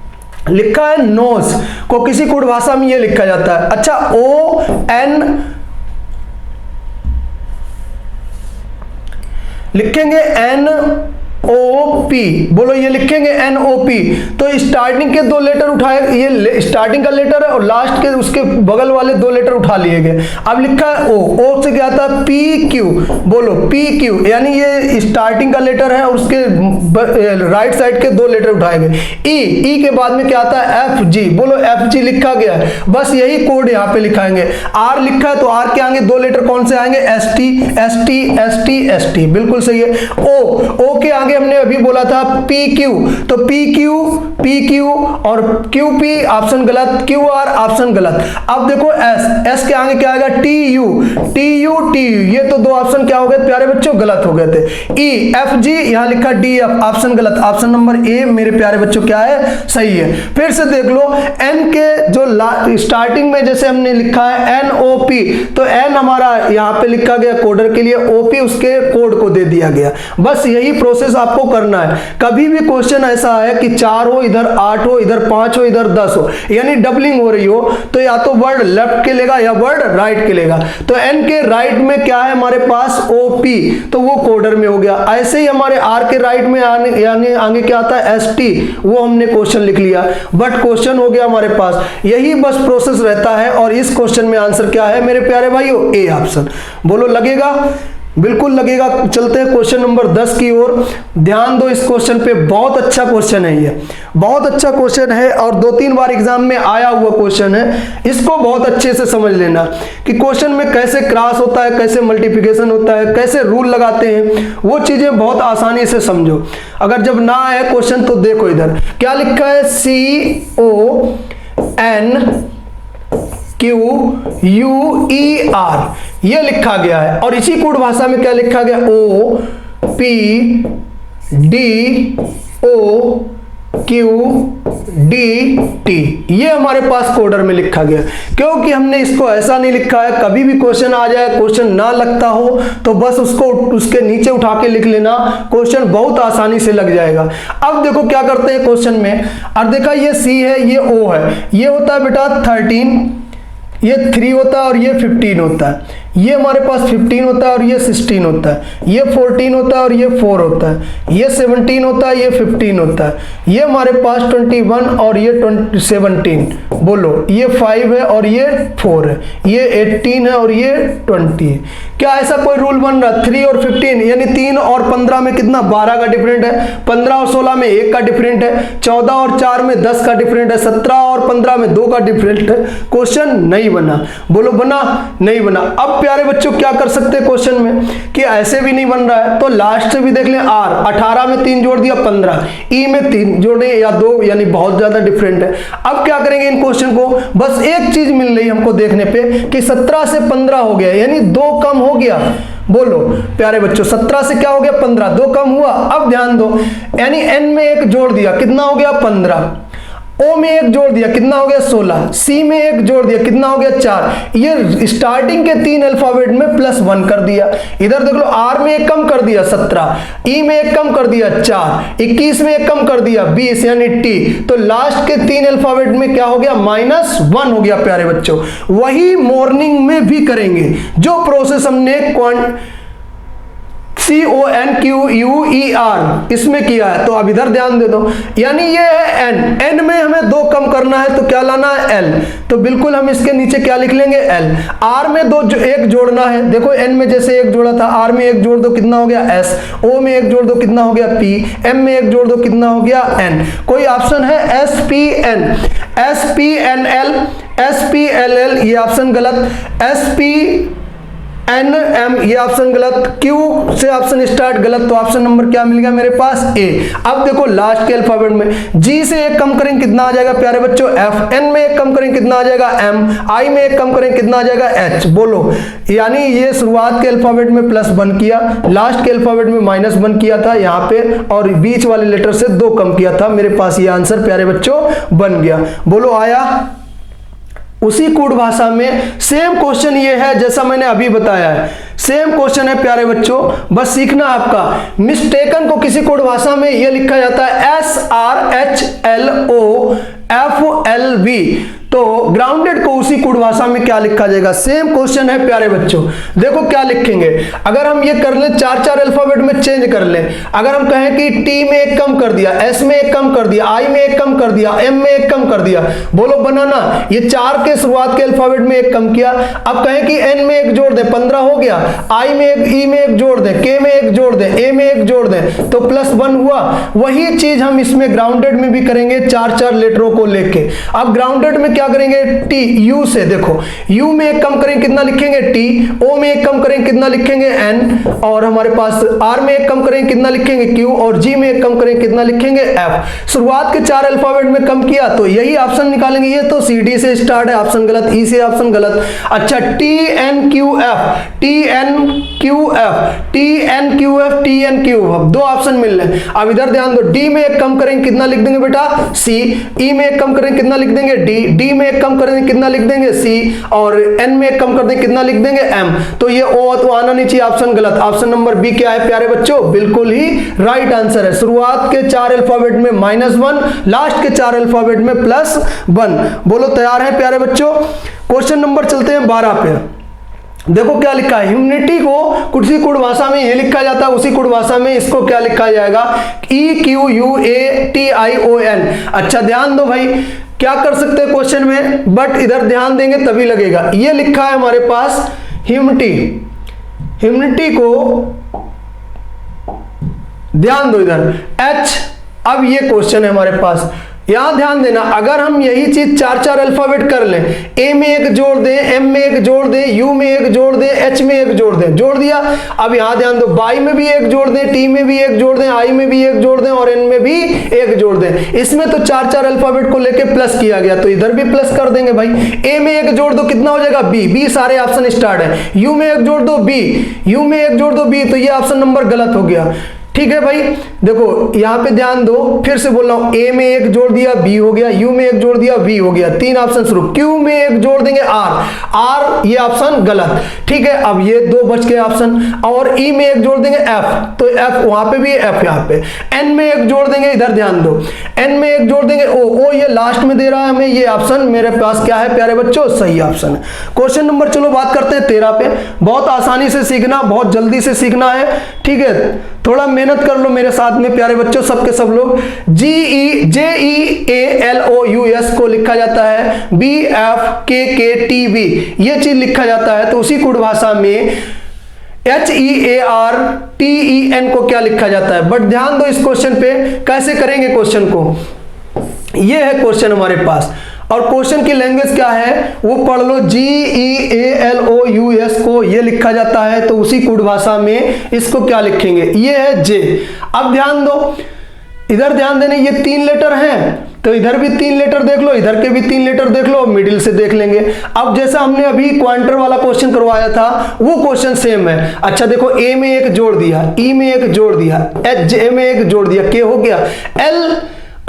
लिखा है नोज को किसी कोड भाषा में ये लिखा जाता है, अच्छा ओ एन लिखेंगे, एन NOP, बोलो ये लिखेंगे NOP। तो स्टार्टिंग के दो लेटर उठाए, ये स्टार्टिंग का लेटर है और लास्ट के उसके बगल वाले दो लेटर उठा लिए गए। अब लिखा है O से क्या आता है PQ, बोलो PQ, यानी ये स्टार्टिंग का लेटर है और उसके राइट साइड के दो लेटर उठाए गए। E के बाद में क्या आता है FG, बोलो FG लिखा गया है। बस यही कोड यहाँ पे लिखाएंगे। R लिखा है तो R के आगे दो लेटर कौन से आएंगे? ST, बिल्कुल सही है। O के आगे हमने अभी बोला था PQ, तो PQ और QP ऑप्शन गलत, QR ऑप्शन गलत। अब देखो S के आगे क्या आएगा? TU, ये तो दो ऑप्शन क्या हो गए प्यारे बच्चों? गलत हो गए थे। FG यहाँ लिखा DF ऑप्शन गलत, ऑप्शन नंबर A मेरे प्यारे बच्चों क्या है? सही है। फिर से देख लो N के जो स्टार्टिंग में जैसे हमने लिखा है NOP, तो N हमारा यहाँ पे लिखा गया कोडर के लिए, OP उसके कोड को दे दिया गया। बस यही प्रोसेस आपको करना है। कभी भी क्वेश्चन ऐसा है कि 4 हो, इधर 8 हो, इधर 5 हो, इधर 10 हो, यानी डबलिंग हो रही हो, तो या तो वर्ड लेफ्ट के लेगा या वर्ड राइट के लेगा। तो N के राइट में क्या है हमारे पास? OP, तो वो कोडर में हो गया। ऐसे ही हमारे R के राइट में यानी आगे क्या आता है? ST, वो हमने क्वेश्चन लिख लिया, बट क्वेश्चन हो गया हमारे पास। यही बस प्रोसेस रहता है। और इस क्वेश्चन में आंसर क्या है मेरे प्यारे भाइयों? A option. बोलो लगेगा? बिल्कुल लगेगा। चलते हैं क्वेश्चन नंबर 10 की ओर। ध्यान दो इस क्वेश्चन पे, बहुत अच्छा क्वेश्चन है ये, बहुत अच्छा क्वेश्चन है और 2-3 बार एग्जाम में आया हुआ क्वेश्चन है। इसको बहुत अच्छे से समझ लेना कि क्वेश्चन में कैसे क्रॉस होता है, कैसे मल्टीप्लिकेशन होता है, कैसे रूल लगाते हैं, वो चीजें बहुत आसानी से समझो। अगर जब ना आए क्वेश्चन तो देखो इधर क्या लिखा है? CONQUER, ये लिखा गया है। और इसी कोड भाषा में क्या लिखा गया? OPDOQDT, ये हमारे पास कोडर में लिखा गया। क्योंकि हमने इसको ऐसा नहीं लिखा है, कभी भी क्वेश्चन आ जाए, क्वेश्चन ना लगता हो तो बस उसको उसके नीचे उठा के लिख लेना, क्वेश्चन बहुत आसानी से लग जाएगा। अब देखो क्या करते हैं क्वेश्चन में। और देखा ये C है, ये O है, ये होता है बेटा 13, ये 3 होता है और ये 15 होता है। ये हमारे पास 15 होता है और ये 16 होता है। ये 14 होता है और ये 4 होता है। ये 17 होता है, ये 15 होता है। ये हमारे पास 21 और ये 17, बोलो ये 5 है और ये 4 है। ये 18 है और ये 20 है। क्या ऐसा कोई रूल बन रहा? 3 और 15 यानी 3 और 15 में कितना? 12 का डिफरेंट है। 15 और 16 में 1 का डिफरेंट है। 14 और 4 में 10 का डिफरेंट है। 17 और 15 में 2 का डिफरेंट है। क्वेश्चन नहीं बना, बोलो बना? नहीं बना। अब प्यारे बच्चों क्या कर सकते हैं क्वेश्चन में कि ऐसे भी नहीं बन रहा है तो लास्ट से भी देख लें। R 18 में 3 जोड़ दिया 15, E में 3 जोड़े या 2, यानी बहुत ज्यादा डिफरेंट है। अब क्या करेंगे इन क्वेश्चन को? बस एक चीज मिल रही हमको देखने पे कि 17 से 15 हो गया, यानी 2 कम हो गया। बोलो प्यारे बच्चों 17 से क्या हो गया? 15, 2 कम हुआ। अब ध्यान दो, यानी N में 1 जोड़ दिया, कितना हो गया? 15। O में 1 जोड़ दिया, कितना हो गया? 16। C में 1 जोड़ दिया, कितना हो गया? 4। ये स्टार्टिंग के 3 अल्फाबेट में +1 कर दिया। इधर देख लो, R में 1 कम कर दिया 17, E में 1 कम कर दिया 4, 21 में 1 कम कर दिया 20 यानी T। तो लास्ट के 3 अल्फाबेट में क्या हो गया? -1 हो गया प्यारे बच्चों। वही मॉर्निंग में भी करेंगे जो प्रोसेस हमने CONQUER इसमें किया है। तो अब इधर ध्यान दे दो, यानी ये है N में हमें 2 कम करना है तो क्या लाना है? L। तो बिल्कुल हम इसके नीचे क्या लिख लेंगे? L। R में 1 जोड़ना है, देखो N में जैसे 1 जोड़ा था, R में 1 जोड़ दो, कितना हो गया? S। O में 1 जोड़ दो, कितना हो गया? P। M में 1 जोड़ दो, कितना हो गया? N। कोई ऑप्शन है? SPN, SPNL, SPLL, ये ऑप्शन गलत। SPNM, ये ऑप्शन गलत। Q से ऑप्शन स्टार्ट गलत, तो ऑप्शन नंबर क्या मिल गया मेरे पास? A। अब देखो लास्ट के अल्फाबेट में G से 1 कम करेंगे, कितना आ जाएगा प्यारे बच्चों? F। N में 1 कम करेंगे, कितना आ जाएगा? M। I में 1 कम करेंगे, कितना आ जाएगा? H। बोलो, यानी ये शुरुआत के अल्फाबेट में +1 किया, लास्ट के अल्फाबेट में -1 किया था यहाँ पे, और बीच वाले लेटर से 2 कम किया था। मेरे पास ये आंसर प्यारे बच्चों बन गया। बोलो आया? उसी कोड भाषा में सेम क्वेश्चन ये है जैसा मैंने अभी बताया है, सेम क्वेश्चन है प्यारे बच्चों। बस सीखना आपका, मिस्टेकन को किसी कोड भाषा में ये लिखा जाता है SRHLOFLV। तो ग्राउंडेड को उसी कोड भाषा में क्या लिखा जाएगा। सेम क्वेश्चन है प्यारे बच्चों, देखो क्या लिखेंगे। अगर हम ये कर लें, चार चार अल्फाबेट में चेंज कर लें। अगर हम कहें कि टी में एक कम कर दिया, एस में एक कम कर दिया, आई में एक कम कर दिया, एम में एक कम कर दिया, बोलो बनाना। ये चार के शुरुआत के अल्फाबेट में एक कम किया। अब कहें कि एन में एक जोड़ दें, 15 हो गया। आई में एक, ई में एक जोड़ दें, के में एक जोड़ दें, ए में एक जोड़ दें, तो +1 हुआ। वही चीज हम इसमें ग्राउंडेड में भी करेंगे, चार चार लेटरों को लेके। अब ग्राउंडेड में क्या करेंगे, टी यू से, देखो यू में एक कम करें कितना लिखेंगे टी, ओ में एक कम करें कितना लिखेंगे एन, और हमारे पास आर में एक कम करें कितना लिखेंगे क्यू, और जी में एक कम करें कितना लिखेंगे एफ। शुरुआत के चार अल्फाबेट में कम किया तो यही ऑप्शन निकालेंगे। ये तो सी डी से स्टार्ट है, ऑप्शन गलत। ई से ऑप्शन गलत। अच्छा T N Q F, T N Q F, T N Q F, T N Q F, दो ऑप्शन मिल रहे हैं। अब इधर ध्यान दो, डी में एक कम करें कितना लिख देंगे बेटा सी, ई में एक कम करें कितना लिख देंगे डी, डी में एक कम करें कितना लिख देंगे सी, और एन में एक कम कर दें कितना लिख देंगे एम। तो ये ओ तो आना नहीं चाहिए, ऑप्शन गलत। ऑप्शन नंबर बी क्या है प्यारे बच्चों, बिल्कुल ही राइट आंसर है। शुरुआत के चार अल्फाबेट में -1, लास्ट के चार अल्फाबेट में +1। बोलो तैयार है प्यारे बच्चों। क्वेश्चन नंबर चलते हैं 12 पे। देखो क्या लिखा है, ह्यूमनिटी को कुछ कोड भाषा में ये लिखा जाता है, उसी कोड भाषा में इसको क्या लिखा जाएगा, EQUATION। अच्छा ध्यान दो भाई, क्या कर सकते हैं क्वेश्चन में, बट इधर ध्यान देंगे तभी लगेगा। ये लिखा है हमारे पास ह्यूमनिटी, ह्यूमनिटी को ध्यान दो इधर H। अब ये क्वेश्चन है हमारे पास, यहां ध्यान देना। अगर हम यही चीज चार चार अल्फाबेट कर लें, ए में एक जोड़ दें, एम में एक जोड़ दें, यू में एक जोड़ दें, एच में एक जोड़ दें, जोड़ दिया। अब यहां ध्यान दो, बाई में भी एक जोड़ दें, टी में भी एक जोड़ दें, आई में भी एक जोड़ दें, और एन में भी एक जोड़ दें। इसमें तो चार चार अल्फाबेट को लेके प्लस किया गया, तो इधर भी प्लस कर देंगे भाई। ए में एक जोड़ दो कितना हो जाएगा बी, बी सारे ऑप्शन स्टार्ट है। यू में एक जोड़ दो बी, यू में एक जोड़ दो बी, तो ये ऑप्शन नंबर गलत हो गया। ठीक है भाई, देखो यहां पे ध्यान दो, फिर से बोल रहा हूं, ए में एक जोड़ दिया बी हो गया, यू में एक जोड़ दिया वी हो गया, तीन ऑप्शन शुरू। क्यू में एक जोड़ देंगे आर, आर ये ऑप्शन गलत। ठीक है, अब ये दो बच गए ऑप्शन। और ई में एक जोड़ देंगे एफ, तो एफ वहां पे भी एफ यहां पे। एन में एक जोड़ देंगे, इधर ध्यान दो, एन में एक जोड़ देंगे ओ, ओ ये लास्ट में दे रहा है हमें, ये ऑप्शन मेरे पास क्या है प्यारे बच्चों, सही ऑप्शन है। क्वेश्चन नंबर चलो बात करते हैं 13 पे। बहुत आसानी से सीखना, बहुत जल्दी से सीखना है। ठीक है, थोड़ा मेहनत कर लो मेरे साथ में प्यारे बच्चों, सबके सब लोग। GEJEALOUS को लिखा जाता है BFKKTV, ये चीज लिखा जाता है। तो उसी कोड भाषा में HEARTEN को क्या लिखा जाता है। बट ध्यान दो इस क्वेश्चन पे, कैसे करेंगे क्वेश्चन को। ये है क्वेश्चन हमारे पास, और क्वेश्चन की लैंग्वेज क्या है वो पढ़ लो। GEALOUS को ये लिखा जाता है, तो उसी कोड भाषा में इसको क्या लिखेंगे, ये है जे। अब ध्यान दो, इधर ध्यान देने, ये 3 लेटर हैं, तो इधर भी 3 लेटर देख लो, इधर के भी 3 लेटर देख लो, मिडिल से देख लेंगे। अब जैसा हमने अभी क्वांटर वाला क्वेश्चन करवाया था, वो क्वेश्चन सेम है। अच्छा देखो, ए में एक जोड़ दिया, ई में एक जोड़ दिया, एच में एक जोड़ दिया, के हो गया एल।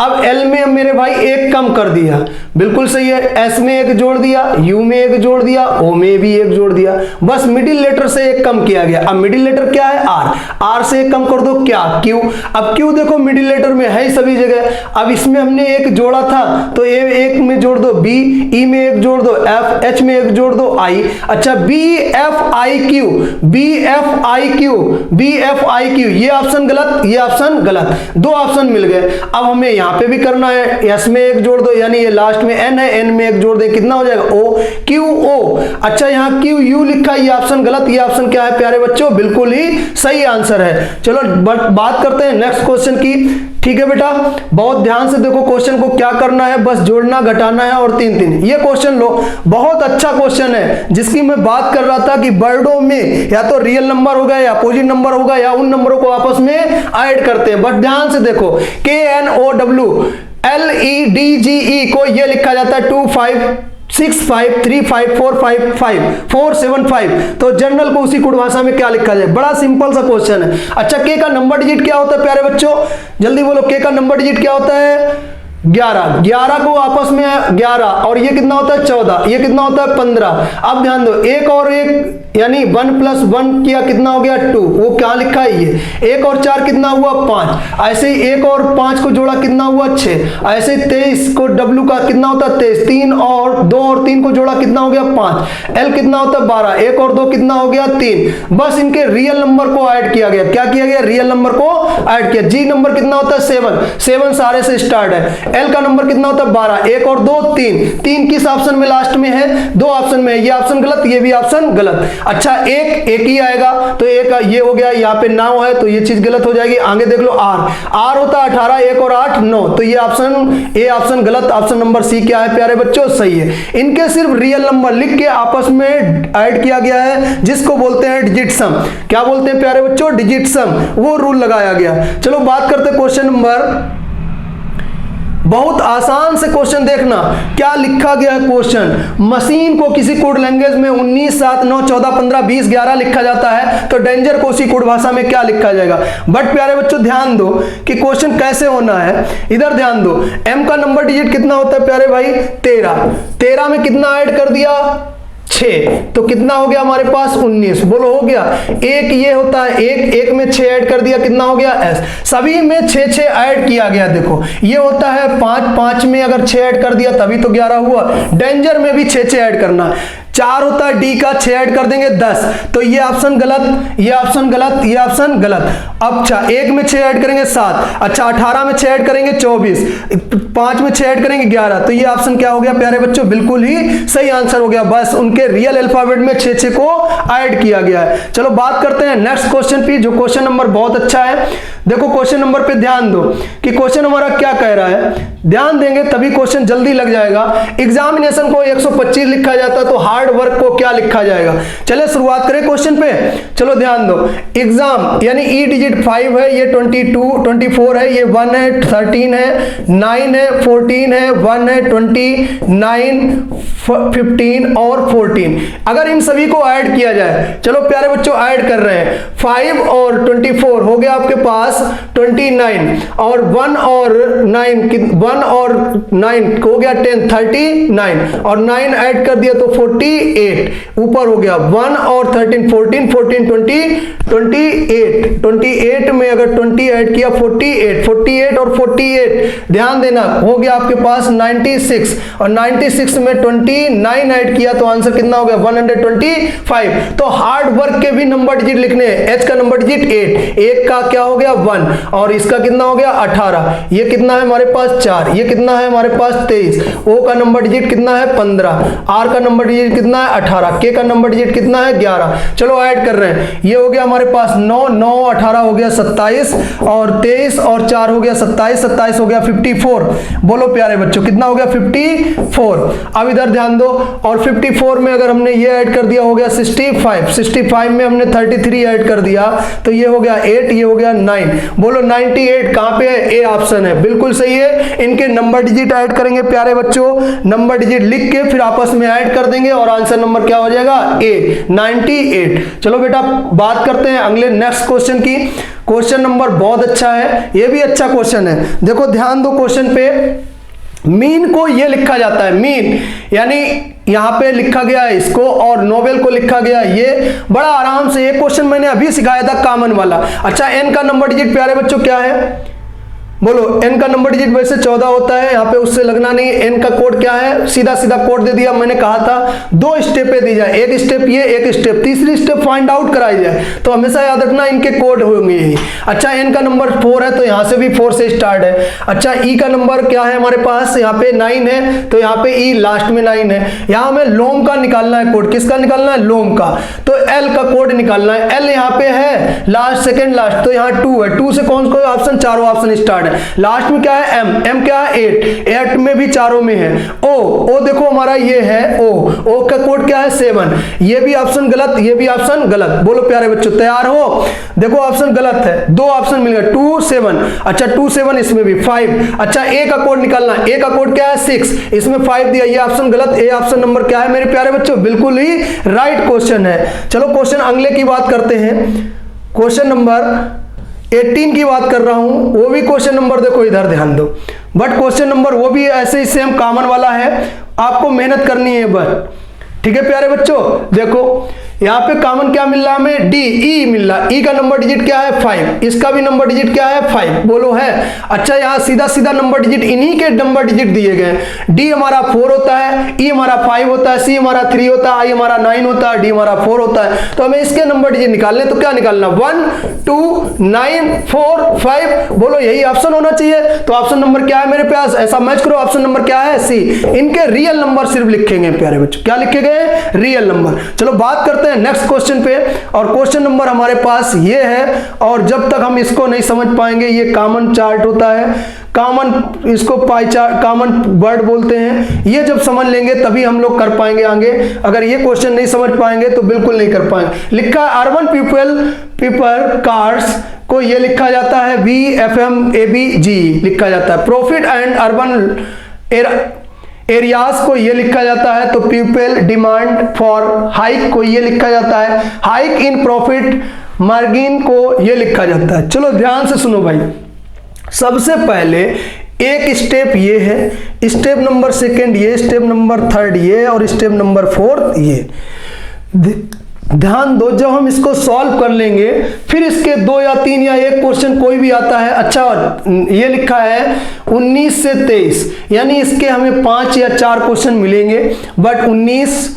अब एल में मेरे भाई एक कम कर दिया, बिल्कुल सही है। एस में एक जोड़ दिया, यू में एक जोड़ दिया, ओ में भी एक जोड़ दिया, बस मिडिल लेटर से एक कम किया गया। अब मिडिल लेटर क्या है आर, आर से एक कम कर दो क्या क्यू। अब क्यू देखो मिडिल लेटर में है सभी जगह। अब इसमें हमने एक जोड़ा था, तो ए एक में जोड़ दो बी, ई में एक जोड़ दो एफ, एच में एक जोड़ दो आई। अच्छा BFIQ, BFIQ, BFIQ, ये ऑप्शन गलत, ये ऑप्शन गलत, दो ऑप्शन मिल गए। अब हमें यहाँ पे भी करना है, एस में एक जोड़ दो, यानी ये लास्ट में एन है, एन में एक जोड़ दे कितना हो जाएगा ओ, क्यू ओ। अच्छा यहाँ क्यू यू लिखा है, ये ऑप्शन गलत, ये ऑप्शन क्या है प्यारे बच्चों, बिल्कुल ही सही आंसर है। चलो बात करते हैं नेक्स्ट क्वेश्चन की। ठीक है बेटा, बहुत ध्यान से देखो क्वेश्चन को, क्या करना है बस जोड़ना घटाना है, और 3-3। ये क्वेश्चन लो, बहुत अच्छा क्वेश्चन है, जिसकी मैं बात कर रहा था कि वर्डों में या तो रियल नंबर होगा या अपोजिट नंबर होगा, या उन नंबरों को आपस में ऐड करते हैं। बट ध्यान से देखो, KNOWLEDGE को ये लिखा जाता है 256535455475। तो जनरल को उसी कोड भाषा में क्या लिखा जाए, बड़ा सिंपल सा क्वेश्चन है। अच्छा के का नंबर डिजिट क्या होता है प्यारे बच्चों, जल्दी बोलो, के का नंबर डिजिट क्या होता है। 11, 11 को आपस में 11 और ये कितना होता है 14, ये कितना होता है 15। अब ध्यान दो, एक और एक यानी 1 + 1 किया कितना हो गया 2, वो क्या लिखा है ये, 1 और 4 कितना हुआ 5, ऐसे ही 1 और 5 को जोड़ा कितना हुआ 6, ऐसे 23 को W का कितना होता है 23, 3 और 2 और 3 को जोड़ा कितना हो गया 5, L कितना होता है 12, 1 और 2 कितना हो गया 3। बस इनके रियल नंबर को ऐड किया गया, क्या किया गया, रियल नंबर को ऐड किया। G नंबर कितना होता है 7, 7 सारे से स्टार्ट है। L का नंबर कितना होता है 12, 1 और 2 3, 3 किस ऑप्शन में लास्ट में है, 2 ऑप्शन में है, ये ऑप्शन गलत, ये भी ऑप्शन गलत। अच्छा एक ही आएगा तो एक ये हो गया, यहाँ पे 9 है तो ये चीज गलत हो जाएगी। आगे देख लो R होता है 18, 1 और 8 9, तो ये ऑप्शन ए ऑप्शन गलत, ऑप्शन नंबर सी क्या है प्यारे बच्चों, सही है। इनके सिर्फ रियल नंबर लिख के आपस में ऐड किया गया है, जिसको बोलते हैं डिजिट सम। क्या बोलते हैं प्यारे बच्चों, डिजिट सम, वो रूल लगाया गया। चलो बात करते हैं क्वेश्चन नंबर, बहुत आसान से क्वेश्चन देखना क्या लिखा गया है क्वेश्चन। मशीन को किसी कोड लैंग्वेज में 19 7 9 14 15 20 11 लिखा जाता है, तो डेंजर को उसी कोड भाषा में क्या लिखा जाएगा। बट प्यारे बच्चों ध्यान दो कि क्वेश्चन कैसे होना है, इधर ध्यान दो। M का नंबर डिजिट कितना होता है प्यारे भाई 13, 13 में कितना ऐड कर दिया 6, तो कितना हो गया हमारे पास 19, बोलो हो गया। एक ये होता है एक में 6 ऐड कर दिया कितना हो गया S, सभी में 6 ऐड किया गया। देखो ये होता है 5 में अगर 6 ऐड कर दिया तभी तो 11 हुआ। डेंजर में भी 6 ऐड करना। 4 होता है D का, 6 ऐड कर देंगे 10, तो ये ऑप्शन गलत, ये ऑप्शन गलत, ये ऑप्शन गलत। अब 1 में 6 ऐड करेंगे 7, अच्छा 18 में 6 ऐड करेंगे 24, 5 में 6 ऐड करेंगे 11, तो ये ऑप्शन क्या हो गया प्यारे बच्चों, बिल्कुल ही सही आंसर हो गया। बस उनके रियल अल्फाबेट में 6 को ऐड किया गया है। चलो बात करते हैं नेक्स्ट क्वेश्चन पे, जो क्वेश्चन नंबर बहुत अच्छा है। देखो क्वेश्चन नंबर पे ध्यान दो कि क्वेश्चन हमारा क्या कह रहा है, ध्यान देंगे तभी क्वेश्चन जल्दी लग जाएगा। एग्जामिनेशन को 125 लिखा जाता है, तो हार्ड वर्क को क्या लिखा जाएगा। चले शुरुआत करें क्वेश्चन पे। चलो ध्यान दो, एग्जाम यानी ई डिजिट 5 है, ये 22 24 है, ये 1 है 13 है 9 है 14 है 1 है 29 15 और 14। अगर इन सभी को ऐड किया जाए, चलो प्यारे बच्चों ऐड कर रहे हैं, 5 और 24 हो गया आपके पास 29, और 1 और 9 हो गया 10 39, और 9 ऐड कर दिया तो 48 ऊपर हो गया। 1 और 13 14 14 20 28 में अगर 20 ऐड किया 48 और 48 ध्यान देना हो गया आपके पास 96, और 96 में 29 ऐड किया तो आंसर कितना हो गया 125। तो हार्ड वर्क के भी नंबर डिजिट लिखने हैं। H का नंबर डिजिट 8, एक का क्या हो गया 1, और इसका कितना हो गया 18, ये कितना है हमारे पास 4, ये कितना है हमारे पास 23, O का नंबर डिजिट कितना है 15, R का नंबर डिजिट कितना है 18, K का नंबर डिजिट कितना है 11। चलो ऐड कर रहे हैं, ये हो गया हमारे पास 9 9 18 हो गया 27, और 23 और 4 हो गया 27, 27 हो गया 54। बोलो प्यारे बच्चों कितना हो गया 54। अब इधर ध्यान दो, और 54 में अगर हमने ये ऐड कर दिया हो गया 65, 65 में हमने 33 ऐड कर दिया तो ये हो गया 8, ये हो गया 9। बोलो 98 कहां पे है, ए ऑप्शन है, बिल्कुल सही है। इनके नंबर डिजिट ऐड करेंगे प्यारे बच्चों, नंबर डिजिट लिख के फिर आपस में ऐड कर देंगे और आंसर नंबर क्या हो जाएगा ए 98। चलो बेटा बात करते हैं अगले नेक्स्ट क्वेश्चन की। क्वेश्चन नंबर बहुत अच्छा है, ये भी अच्छा क्वेश्चन है। देखो ध्यान दो क्वेश्चन पे, मीन को ये लिखा जाता है, मीन यानी यहां पे लिखा गया है इसको, और नोबेल को लिखा गया ये बड़ा आराम से। ये क्वेश्चन मैंने अभी सिखाया था कॉमन वाला। अच्छा एन का नंबर डिजिट प्यारे बच्चों क्या है, बोलो एन का नंबर डिजिट वैसे 14 होता है, यहाँ पे उससे लगना नहीं। एन का कोड क्या है, सीधा सीधा कोड दे दिया। मैंने कहा था 2 स्टेपें दी जाए, एक स्टेप ये, एक स्टेप, तीसरी स्टेप फाइंड आउट कराई जाए। तो हमेशा याद रखना इनके कोड होंगे यही। अच्छा एन का नंबर 4 है तो यहाँ से भी 4 से स्टार्ट है। अच्छा ई का नंबर क्या है हमारे पास, यहाँ पे 9 है तो यहाँ पे ई लास्ट में 9 है। यहाँ हमें लोम का निकालना है कोड, किसका निकालना है, लोम का। तो एल का कोड निकालना है, एल यहाँ पे है लास्ट सेकेंड लास्ट, तो यहाँ 2 है, 2 से कौन सा ऑप्शन, चारों ऑप्शन स्टार्ट है। लास्ट में क्या है एम, एम क्या है 8 में भी चारों में है। ओ देखो हमारा ये है ओ का कोड क्या है 7, ये भी ऑप्शन गलत, ये भी ऑप्शन गलत। बोलो प्यारे बच्चों तैयार हो, देखो ऑप्शन गलत है, 2 ऑप्शन मिल गया 2 7। अच्छा 2 7 इसमें भी 5। अच्छा ए का कोड निकालना, ए का कोड क्या है 6, इसमें 5 दिया, ये ऑप्शन गलत। ए ऑप्शन नंबर क्या है मेरे प्यारे बच्चों, बिल्कुल ही राइट क्वेश्चन है। चलो क्वेश्चन अगले की बात करते हैं। क्वेश्चन नंबर 18 की बात कर रहा हूं, वो भी क्वेश्चन नंबर देखो इधर ध्यान दो, बट क्वेश्चन नंबर वो भी ऐसे ही सेम कॉमन वाला है, आपको मेहनत करनी है बस। ठीक है प्यारे बच्चों, देखो यहाँ पे कॉमन क्या मिल रहा है हमें, डी, ई मिल रहा है। ई का नंबर डिजिट क्या है 5, इसका भी नंबर डिजिट क्या है 5, बोलो है। अच्छा यहाँ सीधा सीधा नंबर डिजिट इन्हीं के नंबर डिजिट दिए गए हैं। डी हमारा 4 होता है, ई हमारा 5 होता है, सी हमारा 3 होता है, आई हमारा 9 होता है, डी हमारा 4 होता है। तो हमें इसके नंबर डिजिट निकालने, तो क्या निकालना 1 2 9 4 5, बोलो यही ऑप्शन होना चाहिए। तो ऑप्शन नंबर क्या है मेरे पास, ऐसा मैच करो, ऑप्शन नंबर क्या है सी। इनके रियल नंबर सिर्फ लिखेंगे प्यारे बच्चों, क्या लिखे गए, रियल नंबर। चलो बात करते हैं नेक्स्ट क्वेश्चन पे, और क्वेश्चन नंबर हमारे पास ये है, और जब तक हम इसको नहीं समझ पाएंगे, ये कॉमन चार्ट होता है, कॉमन, इसको पाई चार्ट, कॉमन वर्ड बोलते हैं, ये जब समझ लेंगे तभी हम लोग कर पाएंगे आगे। अगर ये क्वेश्चन नहीं समझ पाएंगे तो बिल्कुल नहीं कर पाएंगे। लिखा है अर्बन पीपल कार्स को ये लिखा जाता है VFMABG लिखा जाता है। प्रॉफिट एंड अर्बन एरियाज को ये लिखा जाता है, तो पीपल डिमांड फॉर हाइक को ये लिखा जाता है, हाइक इन प्रॉफिट मार्जिन को ये लिखा जाता है। चलो ध्यान से सुनो भाई, सबसे पहले एक स्टेप ये है, स्टेप नंबर सेकंड ये, स्टेप नंबर थर्ड ये, और स्टेप नंबर फोर्थ ये। ध्यान दो, जब हम इसको सॉल्व कर लेंगे, फिर इसके 2 या 3 या एक क्वेश्चन कोई भी आता है। अच्छा ये लिखा है 19 से 23, यानी इसके हमें 5 या 4 क्वेश्चन मिलेंगे, बट 19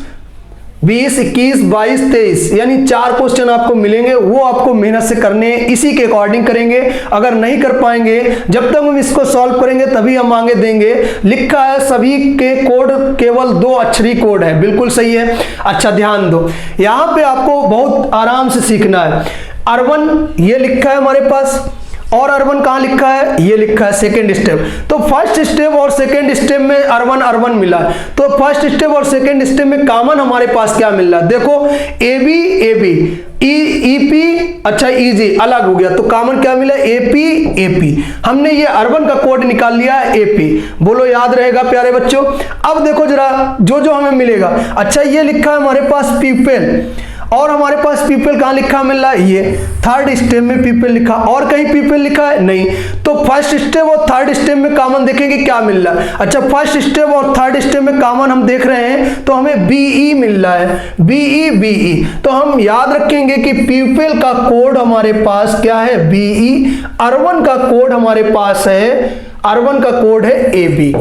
20 21 22 23 यानी 4 क्वेश्चन आपको मिलेंगे, वो आपको मेहनत से करने हैं, इसी के अकॉर्डिंग करेंगे। अगर नहीं कर पाएंगे, जब तक हम इसको सॉल्व करेंगे तभी हम आगे देंगे। लिखा है सभी के कोड केवल 2 अक्षरी कोड है, बिल्कुल सही है। अच्छा ध्यान दो, यहाँ पे आपको बहुत आराम से सीखना है। अर्बन ये लिखा है हमारे पास, और अर्बन कहाँ लिखा है, ये लिखा है सेकेंड स्टेप। तो फर्स्ट स्टेप और सेकेंड स्टेप में अर्बन मिला है, तो फर्स्ट स्टेप और सेकेंड स्टेप में कॉमन हमारे पास क्या मिल रहा है, देखो एबी ईपी, अच्छा ईजी अलग हो गया, तो कॉमन क्या मिला एपी। हमने ये अर्बन का कोड निकाल लिया है एपी, बोलो याद रहेगा प्यारे बच्चों। अब देखो जरा जो हमें मिलेगा। अच्छा ये लिखा है हमारे पास पीपल, और हमारे पास पीपल कहाँ लिखा मिल रहा है, ये थर्ड स्टेप में पीपल लिखा, और कहीं पीपल लिखा है नहीं। तो फर्स्ट स्टेप और थर्ड स्टेप में कॉमन देखेंगे क्या मिल रहा है। अच्छा फर्स्ट स्टेप और थर्ड स्टेप में कॉमन हम देख रहे हैं, तो हमें बीई मिल रहा है, बीई। तो हम याद रखेंगे कि पीपल का कोड हमारे पास क्या है, बीई। अर्बन का कोड हमारे पास है, अर्बन का कोड है एबी।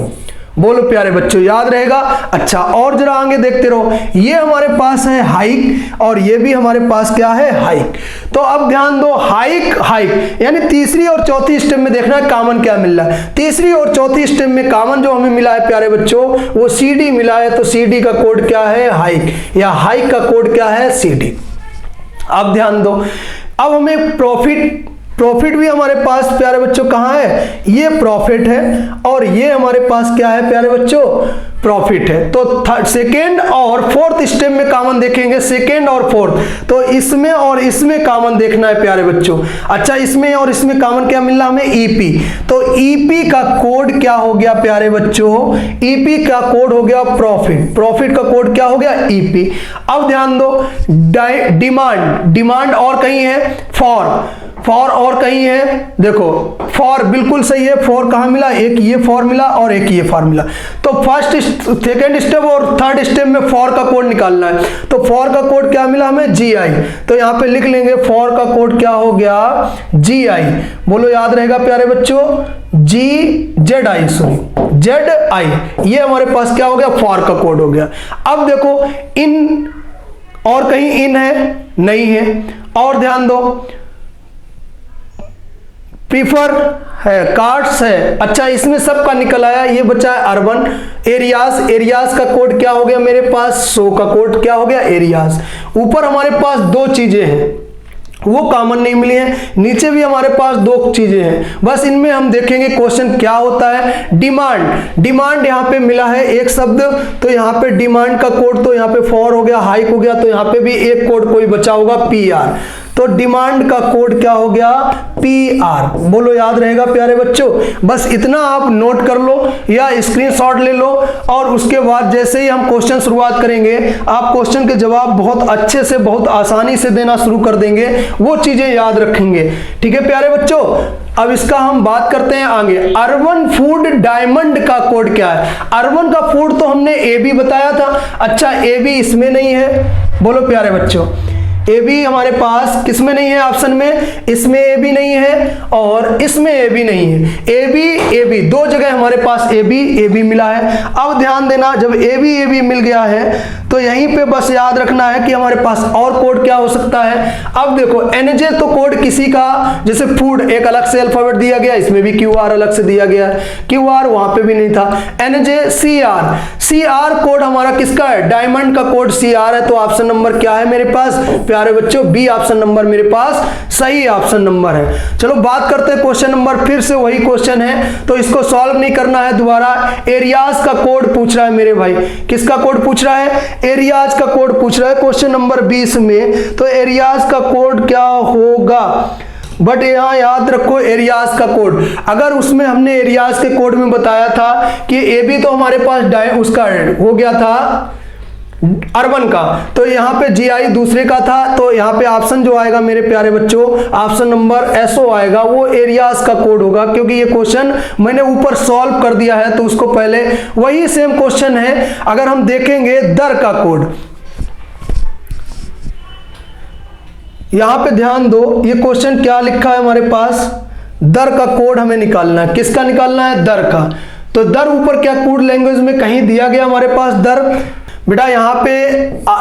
बोलो प्यारे बच्चों याद रहेगा। अच्छा और जरा आगे देखते रहो, ये हमारे पास है हाइक, और ये भी हमारे पास क्या है, हाइक। तो अब ध्यान दो, हाइक यानी तीसरी और चौथी स्टेप में देखना है कॉमन क्या मिल रहा है। तीसरी और चौथी स्टेप में कॉमन जो हमें मिला है प्यारे बच्चों, वो CD मिला है, तो CD का कोड क्या है, हाइक, या हाइक का कोड क्या है, CD। अब ध्यान दो, अब हमें प्रॉफिट भी हमारे पास प्यारे बच्चों कहाँ है, ये प्रॉफिट है, और ये हमारे पास क्या है प्यारे बच्चों, प्रॉफिट है। तो सेकेंड और फोर्थ स्टेप में कॉमन देखेंगे, सेकेंड और फोर्थ, तो इसमें और इसमें कॉमन देखना है प्यारे बच्चों। अच्छा इसमें और इसमें कॉमन क्या मिल रहा हमें, ईपी। तो ईपी का कोड क्या हो गया प्यारे बच्चों, ईपी का कोड हो गया प्रॉफिट का कोड क्या हो गया, ईपी। अब ध्यान दो, डिमांड और कहीं है, फॉर और कहीं है, देखो फॉर बिल्कुल सही है, फॉर कहाँ मिला, एक ये फॉर मिला और एक ये फॉर मिला। तो फर्स्ट सेकेंड स्टेप और थर्ड स्टेप में फॉर का कोड निकालना है, तो फॉर का कोड क्या मिला हमें, GI। तो यहाँ पे लिख लेंगे फॉर का कोड क्या हो गया, GI। बोलो याद रहेगा प्यारे बच्चों, ZI, ये हमारे पास क्या हो गया, फॉर का कोड हो गया। अब देखो इन और कहीं इन है, नहीं है। और ध्यान दो, प्रीफर है, कार्ड्स है। अच्छा इसमें सबका निकल आया, ये बचा है अर्बन। एरियाज का कोड क्या हो गया मेरे पास, शो का कोड क्या हो गया, एरियाज। ऊपर हमारे पास 2 चीजें हैं, वो कॉमन नहीं मिली है, नीचे भी हमारे पास 2 चीजें हैं, बस इनमें हम देखेंगे क्वेश्चन क्या होता है। डिमांड यहाँ पे मिला है एक शब्द, तो यहाँ पे डिमांड का कोड, तो यहाँ पे फॉर हो गया, हाइक हो गया, तो यहाँ पे भी एक कोड कोई बचा होगा, PR। तो डिमांड का कोड क्या हो गया, PR। बोलो याद रहेगा प्यारे बच्चों, बस इतना आप नोट कर लो या स्क्रीनशॉट ले लो, और उसके बाद जैसे ही हम क्वेश्चन शुरुआत करेंगे आप क्वेश्चन के जवाब बहुत अच्छे से बहुत आसानी से देना शुरू कर देंगे, वो चीजें याद रखेंगे। ठीक है प्यारे बच्चों, अब इसका हम बात करते हैं आगे। अर्बन फूड डायमंड का कोड क्या है? अर्बन का फूड तो हमने AB बताया था। अच्छा AB इसमें नहीं है, बोलो प्यारे बच्चों, AB हमारे पास किसमें नहीं है ऑप्शन में, इसमें AB नहीं है और इसमें AB नहीं है। AB दो जगह हमारे पास AB मिला है। अब ध्यान देना, जब AB मिल गया है तो यहीं पे बस याद रखना है कि हमारे पास और कोड क्या हो सकता है। अब देखो NJ तो कोड किसी का, जैसे फूड एक अलग से अल्फाबेट दिया गया, इसमें भी QR अलग से दिया गया है, QR वहां पे भी नहीं था। NJ CR कोड हमारा किसका है, डायमंड का कोड CR है। तो ऑप्शन नंबर क्या है मेरे पास प्यारे बच्चों, B ऑप्शन नंबर मेरे पास सही ऑप्शन नंबर है। चलो बात करते हैं क्वेश्चन नंबर, फिर से वही क्वेश्चन है तो इसको सॉल्व नहीं करना है दोबारा। एरियाज का कोड पूछ रहा है मेरे भाई, किसका कोड पूछ रहा है, एरियाज का कोड पूछ रहा है क्वेश्चन नंबर 20 में। तो एरियाज का कोड क्या होगा, बट यहां याद रखो एरियाज का कोड, अगर उसमें हमने एरियाज के कोड में बताया था कि AB तो हमारे पास उसका हो गया था अर्बन का, तो यहाँ पे GI दूसरे का था, तो यहाँ पे ऑप्शन जो आएगा मेरे प्यारे बच्चों ऑप्शन नंबर SO आएगा, वो एरियाज का कोड होगा। क्योंकि ये क्वेश्चन मैंने ऊपर सॉल्व कर दिया है तो उसको पहले वही सेम क्वेश्चन है। अगर हम देखेंगे दर का कोड, यहां पे ध्यान दो, ये क्वेश्चन क्या लिखा है हमारे पास, दर का कोड हमें निकालना है। किसका निकालना है, दर का। तो दर ऊपर क्या कोड लैंग्वेज में कहीं दिया गया हमारे पास दर, बेटा यहाँ पे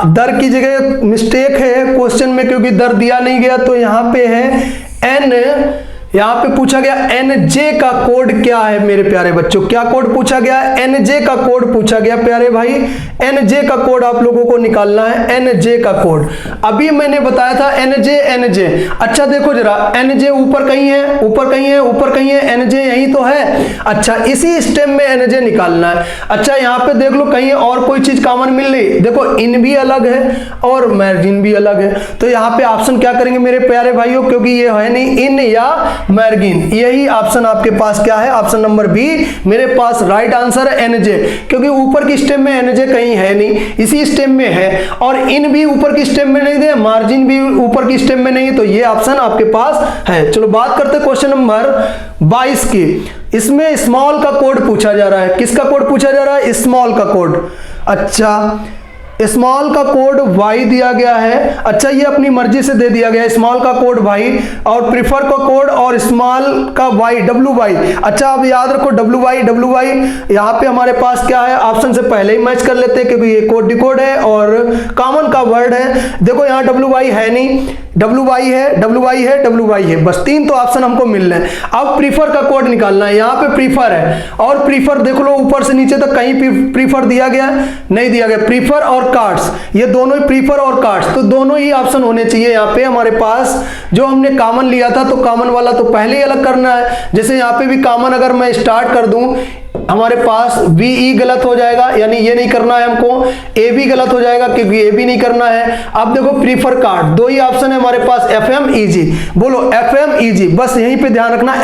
दर की जगह मिस्टेक है क्वेश्चन में, क्योंकि दर दिया नहीं गया, तो यहाँ पे है N, यहाँ पे पूछा गया NJ का कोड क्या है मेरे प्यारे बच्चों, क्या कोड पूछा गया, NJ का कोड पूछा गया प्यारे भाई। NJ का कोड आप लोगों को निकालना है, NJ का कोड। अभी मैंने बताया था NJ। अच्छा देखो जरा, NJ ऊपर कहीं है, ऊपर कहीं है, ऊपर कहीं है, NJ यही तो है। अच्छा इसी स्टेप में NJ निकालना है। अच्छा यहाँ पे देख लो कहीं और कोई चीज कॉमन मिल रही, देखो इन भी अलग है और मार्जिन भी अलग है, तो यहाँ पे ऑप्शन क्या करेंगे मेरे प्यारे भाइयों, क्योंकि ये है नहीं इन या मार्जिन, यही ऑप्शन आपके पास क्या है, ऑप्शन नंबर B मेरे पास राइट आंसर है NJ। क्योंकि ऊपर की स्टेप में NJ कहीं है नहीं, इसी स्टेप में है, और इन भी ऊपर की स्टेप में नहीं दे, मार्जिन भी ऊपर की स्टेप में नहीं है, तो ये ऑप्शन आपके पास है। चलो बात करते हैं क्वेश्चन नंबर 22 की। इसमें स्मॉल का कोड पूछा जा रहा है, किसका कोड पूछा जा रहा है, स्मॉल का कोड। अच्छा स्मॉल का कोड Y दिया गया है। अच्छा ये अपनी मर्जी से दे दिया गया है, स्मॉल का कोड Y और प्रीफर का कोड और स्मॉल का Y WY। अच्छा अब याद रखो WY यहाँ पे हमारे पास क्या है, ऑप्शन से पहले ही मैच कर लेते हैं क्योंकि ये कोड डिकोड है और कॉमन का वर्ड है। देखो यहाँ WY है नहीं, WY है, बस तीन तो ऑप्शन हमको मिल रहे हैं। अब प्रीफर का कोड निकालना है, यहाँ पे प्रीफर है और प्रीफर देख लो ऊपर से नीचे तक कहीं प्रीफर दिया गया नहीं दिया गया, प्रीफर और कार्ड्स, ये दोनों ही प्रीफर और कार्ड्स, तो दोनों ही ऑप्शन होने चाहिए यहाँ पे हमारे पास। जो हमने कॉमन लिया था तो कॉमन वाला तो पहले ही अलग करना है। जैसे यहाँ पे भी कॉमन अगर मैं स्टार्ट कर दूं, हमारे पास VE गलत हो जाएगा, यानी ये नहीं करना है हमको, AB गलत हो जाएगा क्योंकि AB नहीं करना है। अब देखो प्रीफर कार्ड, दो ही ऑप्शन है हमारे पास, FMEG, बोलो FMEG, बस यहीं पे ध्यान रखना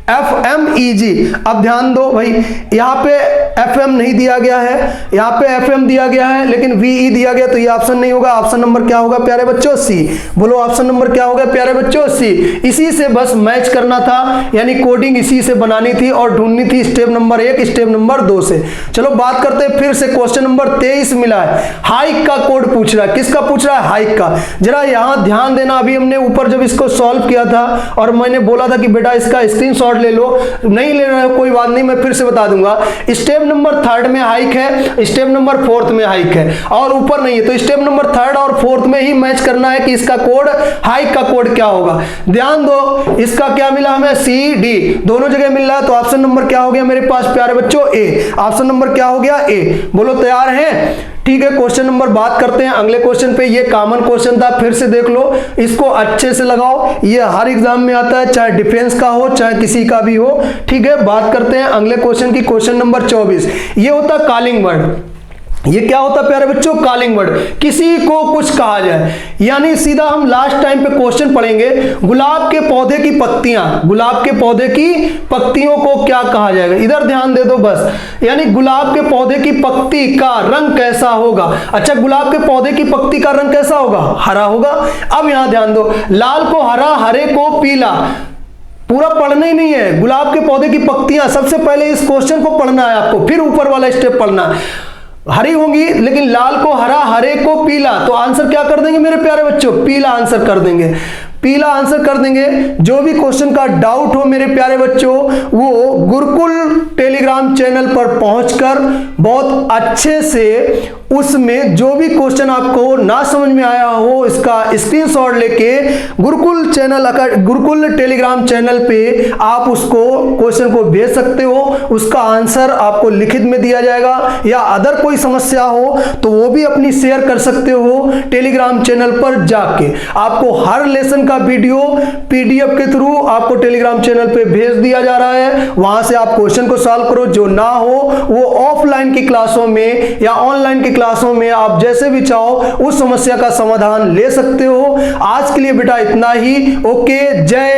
FMEG। अब ध्यान दो भाई, यहाँ पे FM नहीं दिया गया है, यहाँ पे FM दिया गया है लेकिन VE दिया गया, तो ये ऑप्शन नहीं होगा। ऑप्शन नंबर क्या होगा प्यारे बच्चों, C। बोलो ऑप्शन नंबर क्या होगा प्यारे बच्चों, C। इसी से बस मैच करना था, यानी कोडिंग इसी से बनानी थी और ढूंढनी थी स्टेप नंबर 1 स्टेप नंबर 2 से। चलो बात करते हैं फिर से, क्वेश्चन नंबर 23 मिला है, हाइक का कोड पूछ रहा है। किसका पूछ रहा है, हाइक का। जरा यहाँ ध्यान देना, अभी हमने ऊपर जब इसको सॉल्व किया था और मैंने बोला था कि बेटा इसका स्क्रीनशॉट ले लो, नहीं ले रहे हो कोई बात नहीं, मैं फिर से बता दूंगा। स्टेप नंबर 3 में हाइक है, स्टेप नंबर 4 में हाइक है और ऊपर नहीं है, तो स्टेप नंबर 3 और 4 में ही मैच करना है कि इसका कोड, हाइक का कोड क्या होगा। ध्यान दो, इसका क्या मिला हमें, CD, दोनों जगह मिल रहा है, तो ऑप्शन नंबर क्या हो गया मेरे पास प्यारे बच्चों, A। ऑप्शन नंबर क्या हो गया, A। बोलो तैयार हैं, ठीक है। क्वेश्चन नंबर बात करते हैं अगले क्वेश्चन पे। ये कॉमन क्वेश्चन था, फिर से देख लो, इसको अच्छे से लगाओ, ये हर एग्जाम में आता है, चाहे डिफेंस का हो चाहे किसी का भी हो, ठीक है। बात करते हैं अगले क्वेश्चन की, क्वेश्चन नंबर 24। ये होता है कॉलिंग वर्ड। ये क्या होता है प्यारे बच्चों? कॉलिंग वर्ड, किसी को कुछ कहा जाए। यानी सीधा हम लास्ट टाइम पे क्वेश्चन पढ़ेंगे, गुलाब के पौधे की पत्तियां, गुलाब के पौधे की पत्तियों को क्या कहा जाएगा? इधर ध्यान दे दो बस। यानी गुलाब के पौधे की पत्ती का रंग कैसा होगा? अच्छा, गुलाब के पौधे की पत्ती का रंग कैसा होगा? हरा होगा। अब यहां ध्यान दो, लाल को हरा, हरे को पीला, पूरा पढ़ना ही नहीं है। गुलाब के पौधे की पत्तियां, सबसे पहले इस क्वेश्चन को पढ़ना है आपको, फिर ऊपर वाला स्टेप पढ़ना है। हरी होंगी, लेकिन लाल को हरा, हरे को पीला, तो आंसर क्या कर देंगे मेरे प्यारे बच्चों? पीला आंसर कर देंगे, पीला आंसर कर देंगे। जो भी क्वेश्चन का डाउट हो मेरे प्यारे बच्चों, वो गुरुकुल टेलीग्राम चैनल पर पहुंचकर बहुत अच्छे से उसमें जो भी क्वेश्चन आपको ना समझ में आया हो, इसका स्क्रीनशॉट लेके गुरुकुल टेलीग्राम चैनल पे आप उसको क्वेश्चन को भेज सकते हो। उसका आंसर आपको लिखित में दिया जाएगा, या अदर कोई समस्या हो तो वो भी अपनी शेयर कर सकते हो टेलीग्राम चैनल पर जाके। आपको हर लेसन का वीडियो पीडीएफ के थ्रू आपको टेलीग्राम चैनल पे भेज दिया जा रहा है। वहां से आप क्वेश्चन को सॉल्व करो। जो ना हो वो ऑफलाइन की क्लासों में या ऑनलाइन की क्लासों में आप जैसे भी चाहो उस समस्या का समाधान ले सकते हो। आज के लिए बेटा इतना ही। ओके, जय